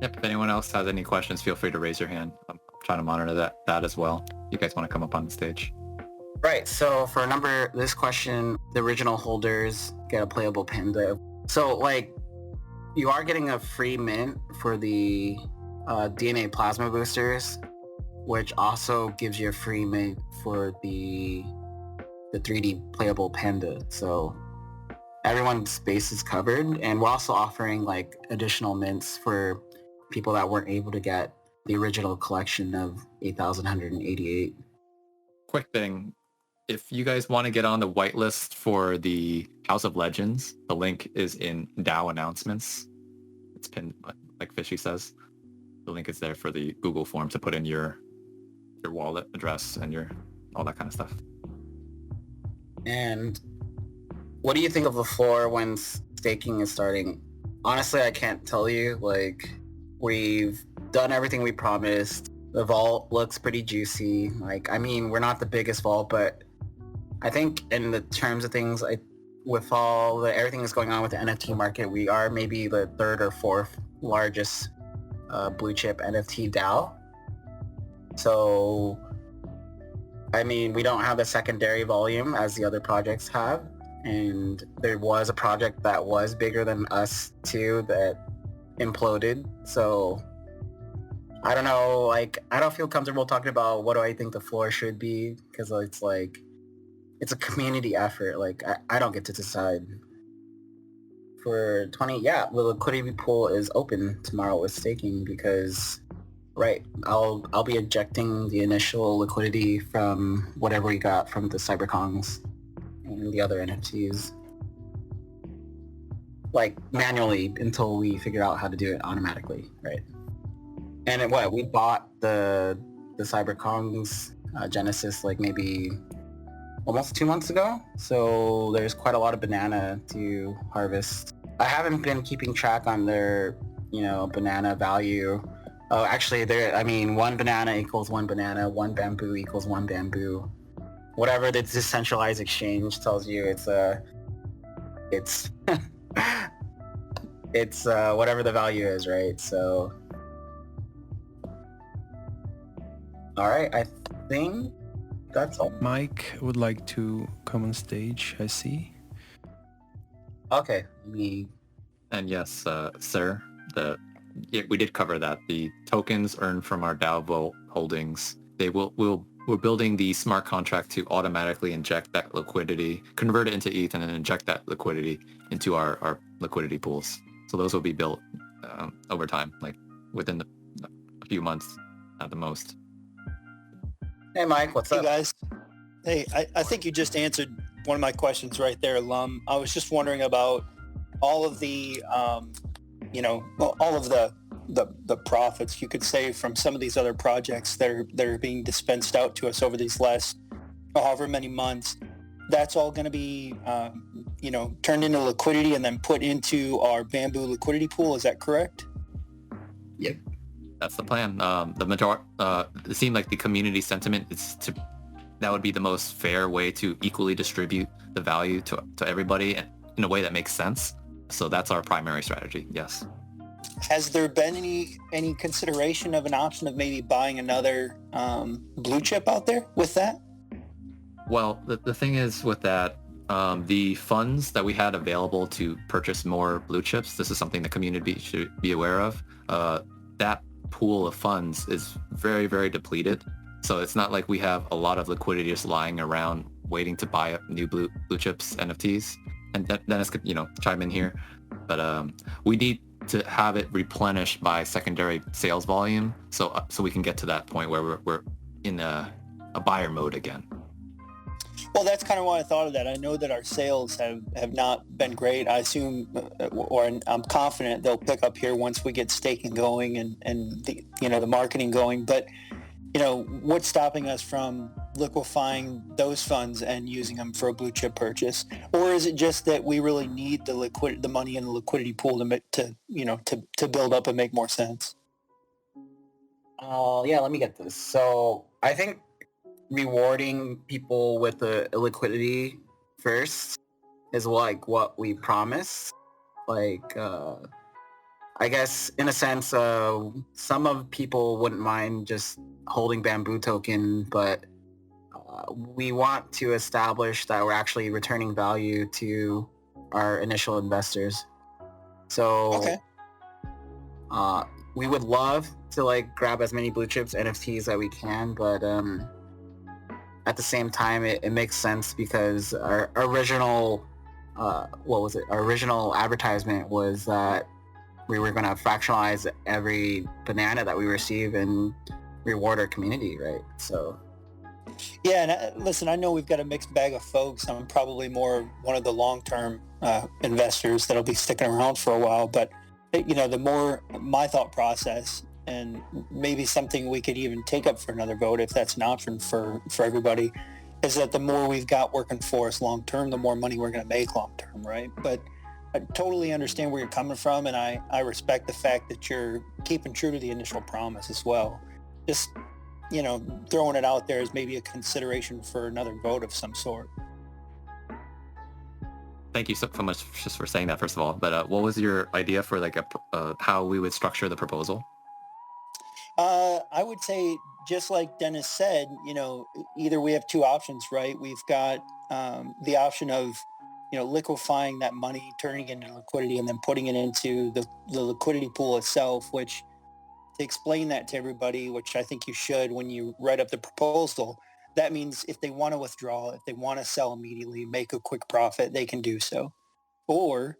Yep, if anyone else has any questions, feel free to raise your hand. I'm trying to monitor that as well. You guys want to come up on the stage? Right, so for this question, the original holders get a playable panda. So like, you are getting a free mint for the DNA plasma boosters, which also gives you a free mint for the 3D playable panda. So everyone's base is covered, and we're also offering like additional mints for people that weren't able to get the original collection of 8,188. Quick thing, if you guys want to get on the whitelist for the House of Legends, the link is in DAO announcements. It's pinned, like Fishy says. The link is there for the Google form to put in your wallet address and all that kind of stuff. And what do you think of the floor when staking is starting, honestly, I can't tell you. Like, we've done everything we promised. The vault looks pretty juicy. Like, I mean, we're not the biggest vault, but I think in the terms of things, with everything that's going on with the NFT market, we are maybe the third or fourth largest blue chip NFT DAO. So, I mean, we don't have the secondary volume as the other projects have. And there was a project that was bigger than us too that imploded. So I don't know, like, I don't feel comfortable talking about what do I think the floor should be, because it's like, it's a community effort. Like, I don't get to decide. For 20, yeah, the liquidity pool is open tomorrow with staking because, right, I'll be ejecting the initial liquidity from whatever we got from the CyberKongs and the other NFTs. Like, manually until we figure out how to do it automatically, right? And we bought the CyberKong's Genesis like maybe almost 2 months ago, so there's quite a lot of banana to harvest. I haven't been keeping track on their, banana value. Oh, actually, one banana equals one banana, one bamboo equals one bamboo. Whatever the decentralized exchange tells you, it's it's whatever the value is, right? So, all right, I think that's all. Mike would like to come on stage, I see. Okay, And yes, sir, we did cover that. The tokens earned from our DAO Vault holdings, we're building the smart contract to automatically inject that liquidity, convert it into ETH, and then inject that liquidity into our liquidity pools. So those will be built over time, like within a few months at the most. Hey, Mike, what's up? Hey, guys. Hey, I think you just answered one of my questions right there, Lum. I was just wondering about all of the, all of the profits you could save from some of these other projects that are being dispensed out to us over these last however many months. That's all going to be, turned into liquidity and then put into our Bamboo liquidity pool. Is that correct? Yep. That's the plan. It seemed like the community sentiment is that would be the most fair way to equally distribute the value to everybody in a way that makes sense. So that's our primary strategy. Yes. Has there been any consideration of an option of maybe buying another blue chip out there with that? Well, the thing is with that, the funds that we had available to purchase more blue chips, this is something the community should be aware of. That pool of funds is very, very depleted. So it's not like we have a lot of liquidity just lying around waiting to buy up new blue chips NFTs. And Dennis could, chime in here. But we need to have it replenished by secondary sales volume, so we can get to that point where we're in a buyer mode again. Well, that's kind of why I thought of that. I know that our sales have not been great. I assume, or I'm confident they'll pick up here once we get staking going and the marketing going. But what's stopping us from liquefying those funds and using them for a blue chip purchase? Or is it just that we really need the money in the liquidity pool to build up and make more sense? Let me get this. So I think rewarding people with the liquidity first is like what we promised. Like, I guess in a sense, some of people wouldn't mind just holding Bamboo token, but we want to establish that we're actually returning value to our initial investors. So okay. We would love to grab as many blue chips NFTs that we can, but at the same time it makes sense because our original our original advertisement was that we were going to fractionalize every banana that we receive and reward our community, right? So yeah, and listen, I know we've got a mixed bag of folks. I'm probably more one of the long-term investors that'll be sticking around for a while, but the more my thought process, and maybe something we could even take up for another vote if that's an option for everybody, is that the more we've got working for us long-term, the more money we're going to make long-term, right? But I totally understand where you're coming from, and I respect the fact that you're keeping true to the initial promise as well. Just, throwing it out there as maybe a consideration for another vote of some sort. Thank you so much just for saying that, first of all. But what was your idea for like how we would structure the proposal? I would say, just like Dennis said, either we have two options, right? We've got the option of, liquefying that money, turning it into liquidity, and then putting it into the liquidity pool itself, which, to explain that to everybody, which I think you should when you write up the proposal, that means if they want to withdraw, if they want to sell immediately, make a quick profit, they can do so. Or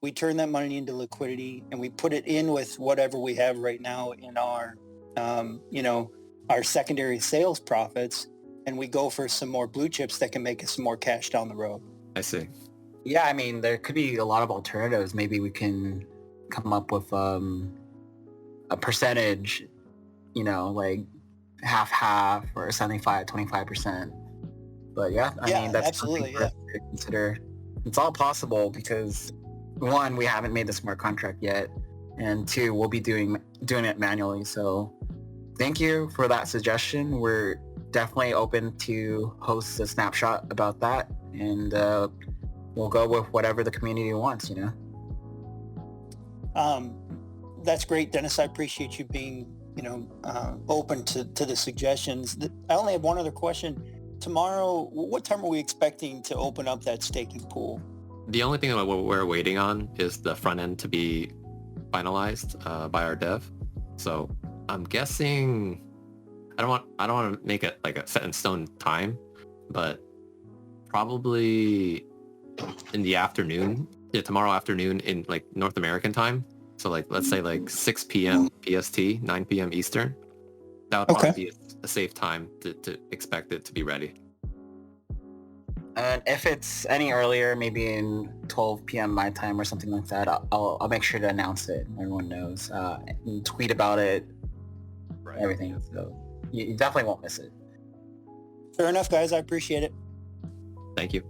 we turn that money into liquidity and we put it in with whatever we have right now in our, our secondary sales profits, and we go for some more blue chips that can make us some more cash down the road. I see. Yeah, I mean, there could be a lot of alternatives. Maybe we can come up with a percentage, like half or 25%. But yeah, I mean, that's absolutely, something for us to consider. It's all possible because, one, we haven't made the smart contract yet, and two, we'll be doing it manually. So thank you for that suggestion. We're definitely open to host a snapshot about that, and we'll go with whatever the community wants, That's great, Dennis. I appreciate you being, open to the suggestions. I only have one other question. Tomorrow, what time are we expecting to open up that staking pool? The only thing that we're waiting on is the front end to be finalized by our dev. So I'm guessing I don't want to make it like a set in stone time, but probably in the afternoon, tomorrow afternoon in like North American time. So like, let's say like 6 p.m. PST, 9 p.m. Eastern. That would probably be a safe time to expect it to be ready. And if it's any earlier, maybe in 12 p.m. my time or something like that, I'll make sure to announce it. Everyone knows. And tweet about it, right, everything. So you definitely won't miss it. Fair enough, guys. I appreciate it. Thank you.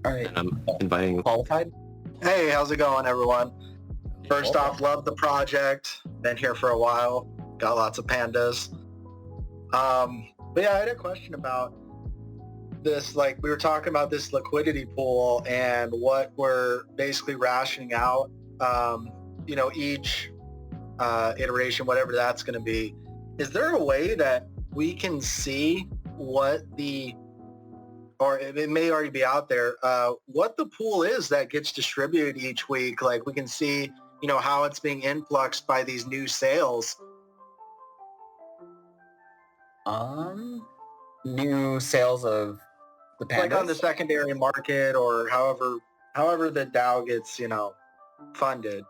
All right. And I'm inviting... Qualified? Hey, how's it going, everyone? First off, love the project. Been here for a while. Got lots of pandas. But yeah, I had a question about this. Like, we were talking about this liquidity pool and what we're basically rationing out, each iteration, whatever that's going to be. Is there a way that we can see what or it may already be out there, what the pool is that gets distributed each week? Like, we can see, how it's being influxed by these new sales. New sales of the Pandas? Like on the secondary market, or however the DAO gets, funded.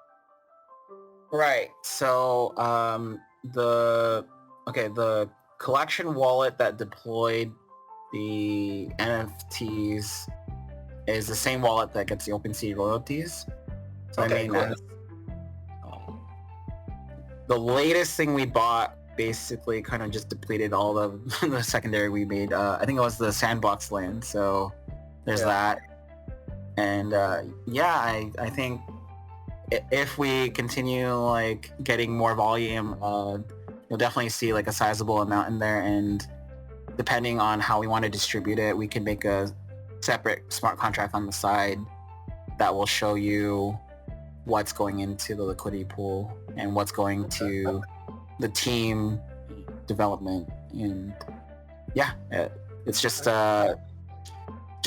Right. So the collection wallet that deployed the NFTs is the same wallet that gets the OpenSea royalties. So Okay, I mean, cool. The latest thing we bought basically kind of just depleted all the secondary we made. I think it was the sandbox land. So there's that. And I think if we continue like getting more volume, you'll definitely see like a sizable amount in there. And depending on how we want to distribute it, we can make a separate smart contract on the side that will show you what's going into the liquidity pool and what's going to the team development. And it's just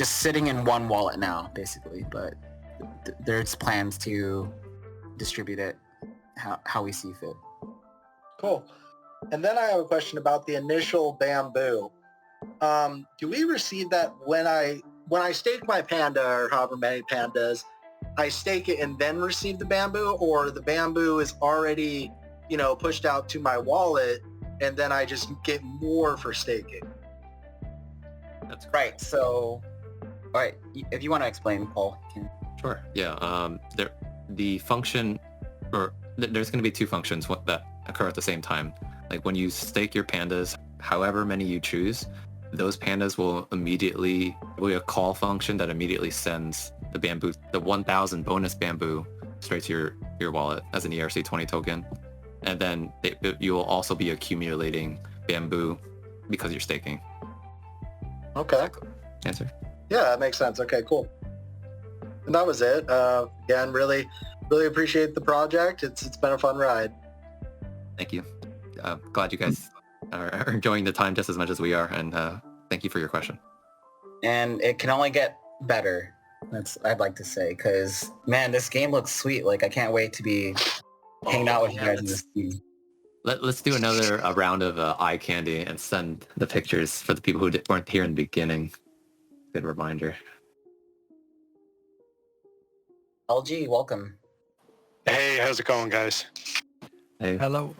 sitting in one wallet now, basically. But there's plans to distribute it how we see fit. Cool. And then I have a question about the initial bamboo. Do we receive that when I stake my panda, or however many pandas, I stake it and then receive the bamboo, or the bamboo is already, pushed out to my wallet and then I just get more for staking? That's right. So, all right, if you want to explain, Paul. Sure. Yeah. The function, or there's going to be two functions that occur at the same time. Like when you stake your pandas, however many you choose, those pandas will be a call function that immediately sends the 1,000 bonus bamboo straight to your wallet as an ERC20 token. And then you will also be accumulating bamboo because you're staking. Okay. Answer? Yeah, that makes sense. Okay, cool. And that was it. Again, really appreciate the project. It's been a fun ride. Thank you. Glad you guys are enjoying the time just as much as we are, and thank you for your question. And it can only get better. I'd like to say, because man, this game looks sweet. Like I can't wait to be hanging out with you guys in this team. Let's do another round of eye candy and send the pictures for the people who weren't here in the beginning. Good reminder. LG, welcome. Hey, how's it going, guys? Hey. Hello.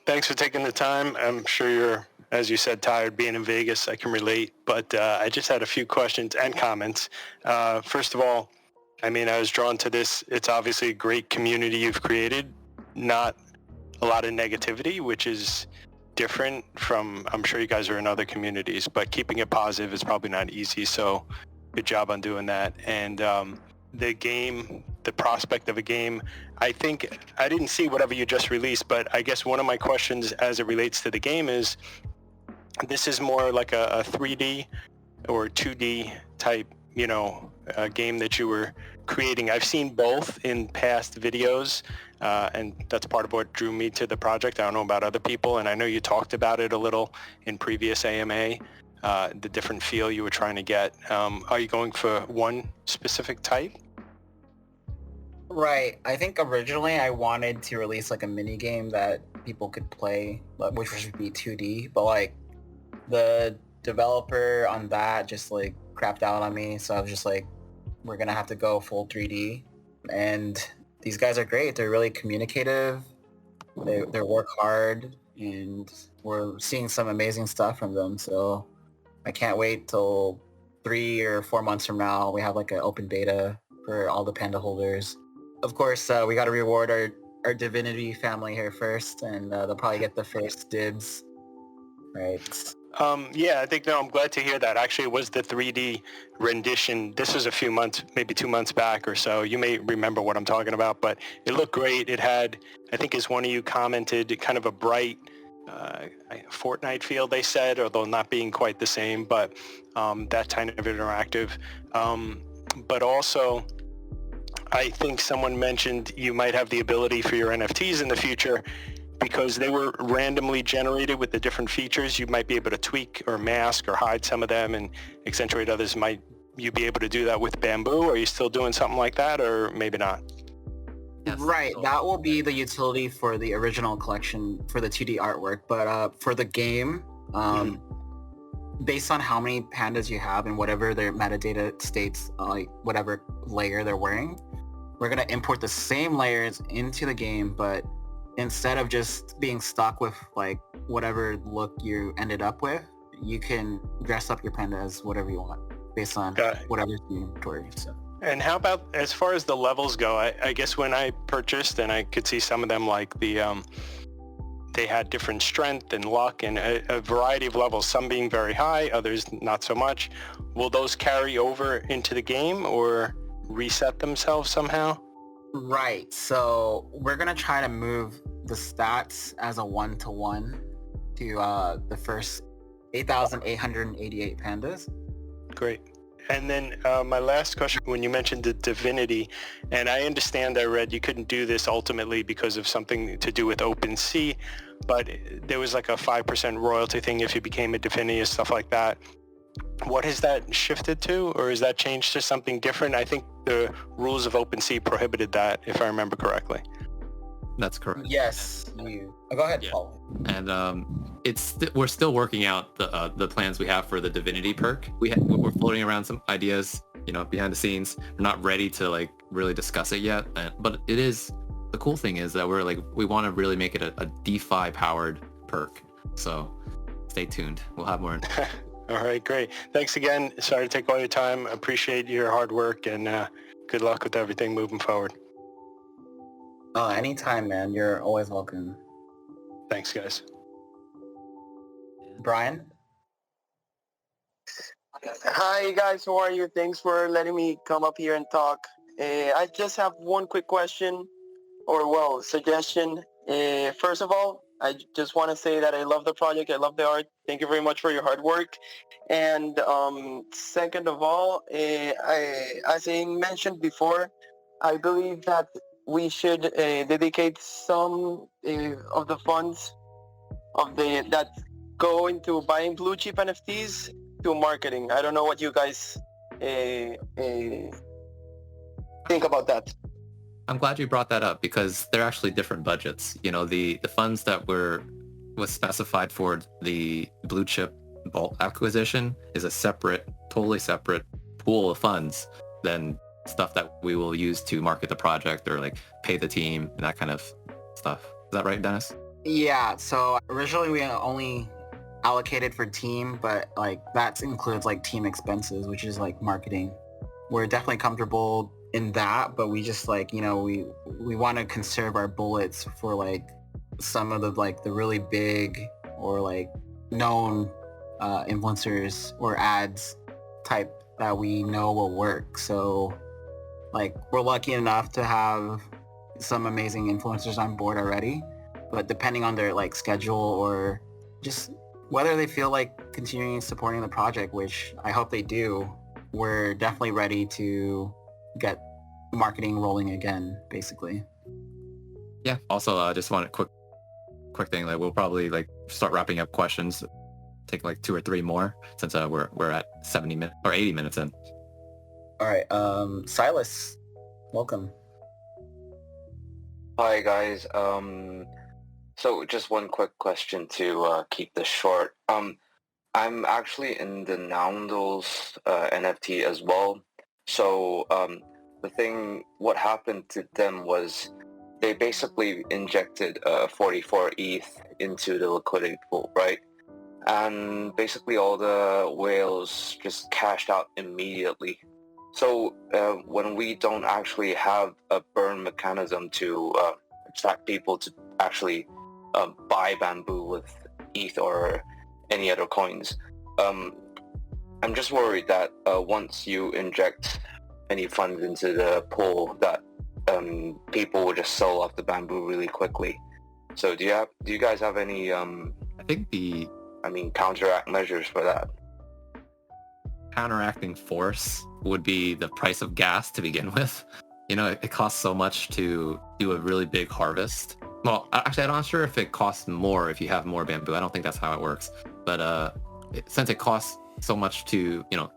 Thanks for taking the time. I'm sure you're, as you said, tired being in Vegas. I can relate, but I just had a few questions and comments. First of all, I mean, I was drawn to this. It's obviously a great community you've created, not a lot of negativity, which is different from, I'm sure you guys are in other communities, but keeping it positive is probably not easy. So good job on doing that. And the game, the prospect of a game, I think I didn't see whatever you just released, but I guess one of my questions as it relates to the game is, this is more like a 3D or 2D type, game that you were creating. I've seen both in past videos, and that's part of what drew me to the project. I don't know about other people, and I know you talked about it a little in previous AMA, the different feel you were trying to get. Are you going for one specific type? Right. I think originally I wanted to release like a mini game that people could play, which would be 2D, but like the developer on that just like crapped out on me. So I was just like, we're going to have to go full 3D. And these guys are great. They're really communicative. They work hard, and we're seeing some amazing stuff from them. So I can't wait till 3 or 4 months from now. We have like an open beta for all the Panda holders. Of course, we got to reward our Divinity family here first, and they'll probably get the first dibs, right? Yeah, I think, I'm glad to hear that. Actually, it was the 3D rendition. This was a few months, maybe 2 months back or so. You may remember what I'm talking about, but it looked great. It had, I think as one of you commented, kind of a bright Fortnite feel, they said, although not being quite the same, but that kind of interactive. But also, I think someone mentioned you might have the ability for your NFTs in the future, because they were randomly generated with the different features. You might be able to tweak or mask or hide some of them and accentuate others. Might you be able to do that with Bamboo? Are you still doing something like that, or maybe not? Yes. Right, that will be the utility for the original collection for the 2D artwork. But for the game, based on how many pandas you have and whatever their metadata states, like whatever layer they're wearing, we're going to import the same layers into the game, but instead of just being stuck with like whatever look you ended up with, you can dress up your panda as whatever you want based on whatever's in your inventory. So. And how about as far as the levels go? I guess when I purchased, and I could see some of them, like the they had different strength and luck and a variety of levels, some being very high, others not so much. Will those carry over into the game or reset themselves somehow? Right, so we're going to try to move the stats as a 1-to-1 to the first 8,888 pandas. Great. And then my last question, when you mentioned the Divinity, and I understand, I read you couldn't do this ultimately because of something to do with OpenSea, but there was like a 5% royalty thing if you became a Divinity and stuff like that. What has that shifted to, or is that changed to something different? I think the rules of OpenSea prohibited that, if I remember correctly. That's correct. Yes. Go ahead, Paul. And we're still working out the plans we have for the Divinity perk. We're floating around some ideas, behind the scenes. We're not ready to like really discuss it yet, but it is. The cool thing is that we want to really make it a DeFi powered perk. So stay tuned. We'll have more. All right, great. Thanks again. Sorry to take all your time. Appreciate your hard work, and good luck with everything moving forward. Anytime, man. You're always welcome. Thanks, guys. Brian? Hi guys, how are you? Thanks for letting me come up here and talk. I just have one quick question, or well, suggestion. First of all, I just want to say that I love the project. I love the art. Thank you very much for your hard work. And second of all, as I mentioned before, I believe that we should dedicate some of the funds of the that go into buying blue chip NFTs to marketing. I don't know what you guys think about that. I'm glad you brought that up because they're actually different budgets. You know, the funds that was specified for the blue chip bulk acquisition is a separate, totally separate pool of funds than stuff that we will use to market the project or like pay the team and that kind of stuff. Is that right, Dennis? Yeah, so originally we only allocated for team, but like that includes like team expenses, which is like marketing. We're definitely comfortable in that, but we just like, you know, we want to conserve our bullets for like some of the like the really big or like known influencers or ads type that we know will work. So like we're lucky enough to have some amazing influencers on board already, but depending on their like schedule or just whether they feel like continuing supporting the project, which I hope they do, we're definitely ready to get marketing rolling again, basically. Yeah. Also, I just want a quick thing. Like we'll probably like start wrapping up questions. Take like 2 or 3 more since we're at 70 minutes or 80 minutes in. All right, Silas, welcome. Hi guys. So just one quick question to keep this short. I'm actually in the Noundles NFT as well. So what happened to them was they basically injected 44 ETH into the liquidity pool, right? And basically all the whales just cashed out immediately. So when we don't actually have a burn mechanism to attract people to actually buy bamboo with ETH or any other coins, I'm just worried that once you inject any funds into the pool, that people will just sell off the bamboo really quickly. So do you guys have any counteract measures for that? Counteracting force would be the price of gas to begin with. You know, it costs so much to do a really big harvest. Well, actually, I'm not sure if it costs more if you have more bamboo. I don't think that's how it works. But since it costs so much to, you know,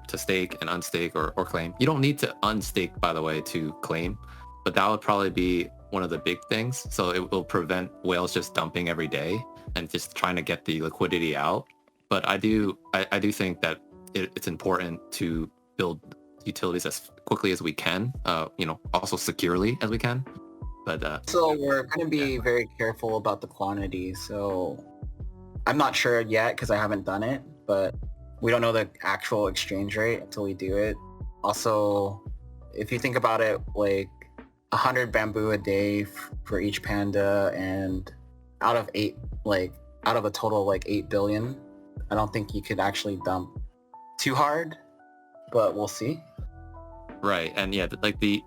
to stake and unstake or claim, you don't need to unstake, by the way, to claim. But that would probably be one of the big things. So it will prevent whales just dumping every day and just trying to get the liquidity out. But I do think that it's important to build utilities as quickly as we can, you know, also securely as we can. But so we're going to be very careful about the quantity. So I'm not sure yet because I haven't done it, but we don't know the actual exchange rate until we do it. Also, if you think about it, like 100 bamboo a day for each panda, and out of a total of like 8 billion, I don't think you could actually dump too hard, but we'll see. Right, and yeah,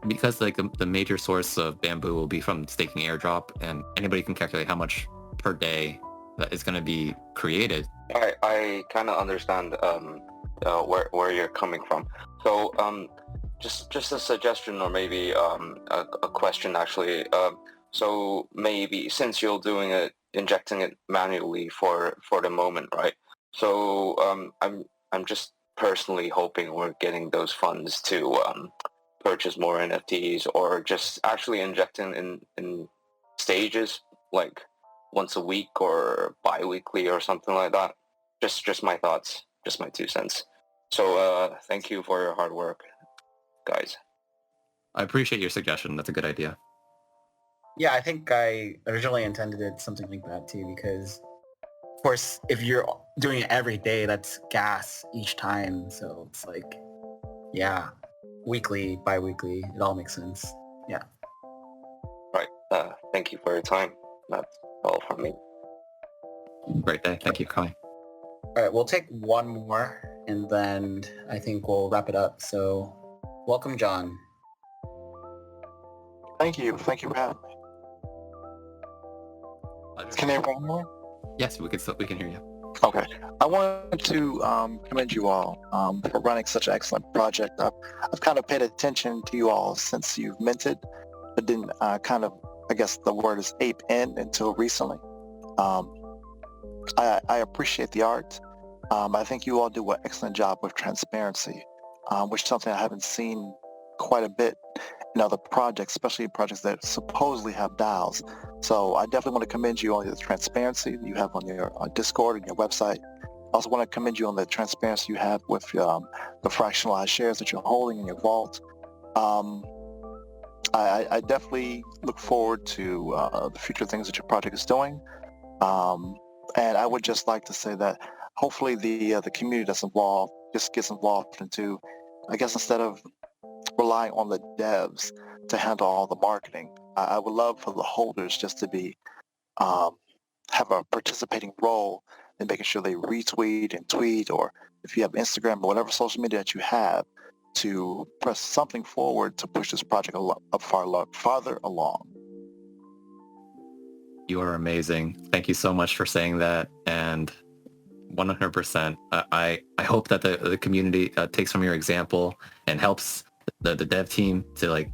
because the major source of bamboo will be from staking airdrop, and anybody can calculate how much per day that is going to be created. I kind of understand where you're coming from. So just a suggestion, or maybe a question actually. So maybe since you're doing it, injecting it manually for the moment, right? So I'm just personally hoping we're getting those funds to purchase more NFTs, or just actually injecting in stages, like once a week or bi-weekly or something like that. Just my thoughts, just my 2 cents. So thank you for your hard work, guys. I appreciate your suggestion. That's a good idea. Yeah, I think I originally intended it something like that too, because of course, if you're doing it every day, that's gas each time. So it's like, yeah, weekly, bi-weekly, it all makes sense. Yeah. Right. Thank you for your time. That's all from me. Great day. Thank you, Kai. All right, we'll take one more. and then I think we'll wrap it up. So welcome, John. Thank you for having me. Can everyone hear me? Yes, we can hear you. Okay. I wanted to commend you all for running such an excellent project. I've kind of paid attention to you all since you've minted, but didn't kind of, I guess the word is ape in until recently. I appreciate the art. I think you all do an excellent job with transparency, which is something I haven't seen quite a bit in other projects, especially projects that supposedly have DAOs. So I definitely want to commend you on the transparency that you have on your Discord and your website. I also want to commend you on the transparency you have with the fractionalized shares that you're holding in your vault. I definitely look forward to the future things that your project is doing. And I would just like to say that hopefully the community that's involved just gets involved into, I guess, instead of relying on the devs to handle all the marketing, I would love for the holders just to be have a participating role in making sure they retweet and tweet, or if you have Instagram or whatever social media that you have, to press something forward to push this project farther along. You are amazing. Thank you so much for saying that. And 100%, I hope that the community takes from your example and helps the dev team to like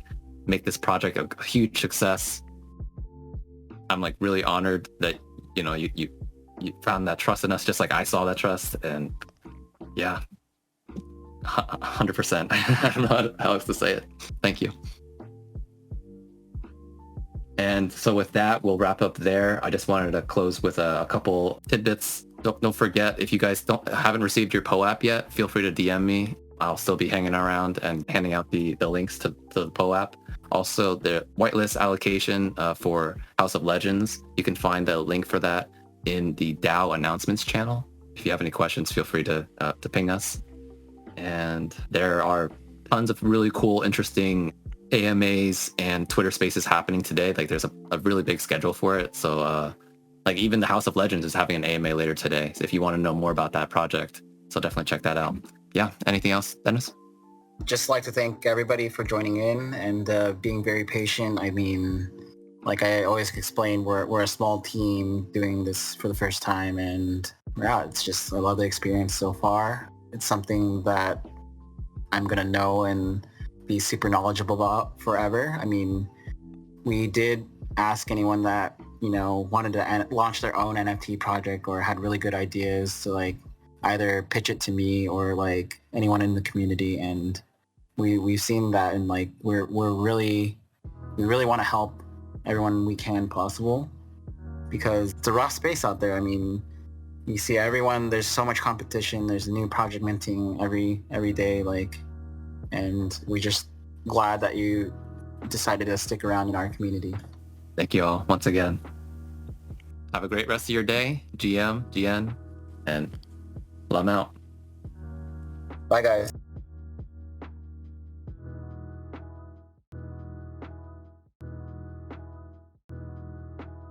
make this project a huge success. I'm like really honored that you found that trust in us, just like I saw that trust. And yeah, 100%. I don't know how else to say it. Thank you. And so with that, we'll wrap up there. I just wanted to close with a couple tidbits. Don't forget, if you guys haven't received your PO app yet, feel free to DM me. I'll still be hanging around and handing out the links to the PO app. Also, the whitelist allocation for House of Legends, you can find the link for that in the DAO announcements channel. If you have any questions, feel free to ping us. And there are tons of really cool, interesting AMAs and Twitter spaces happening today. Like there's a really big schedule for it. So like even the House of Legends is having an AMA later today. So if you want to know more about that project, so definitely check that out. Yeah. Anything else, Dennis? Just like to thank everybody for joining in and being very patient. I mean, like I always explain, we're a small team doing this for the first time, and yeah, it's just, I love the experience so far. It's something that I'm gonna know and be super knowledgeable about forever. I mean, we did ask anyone that wanted to launch their own NFT project or had really good ideas to like either pitch it to me or like anyone in the community, and we've seen that, and like we really want to help everyone we can possible, because it's a rough space out there. I mean, you see everyone, there's so much competition, there's a new project minting every day, like, and we're just glad that you decided to stick around in our community. Thank you all once again. Have a great rest of your day, GM, GN, and I'm out. Bye guys.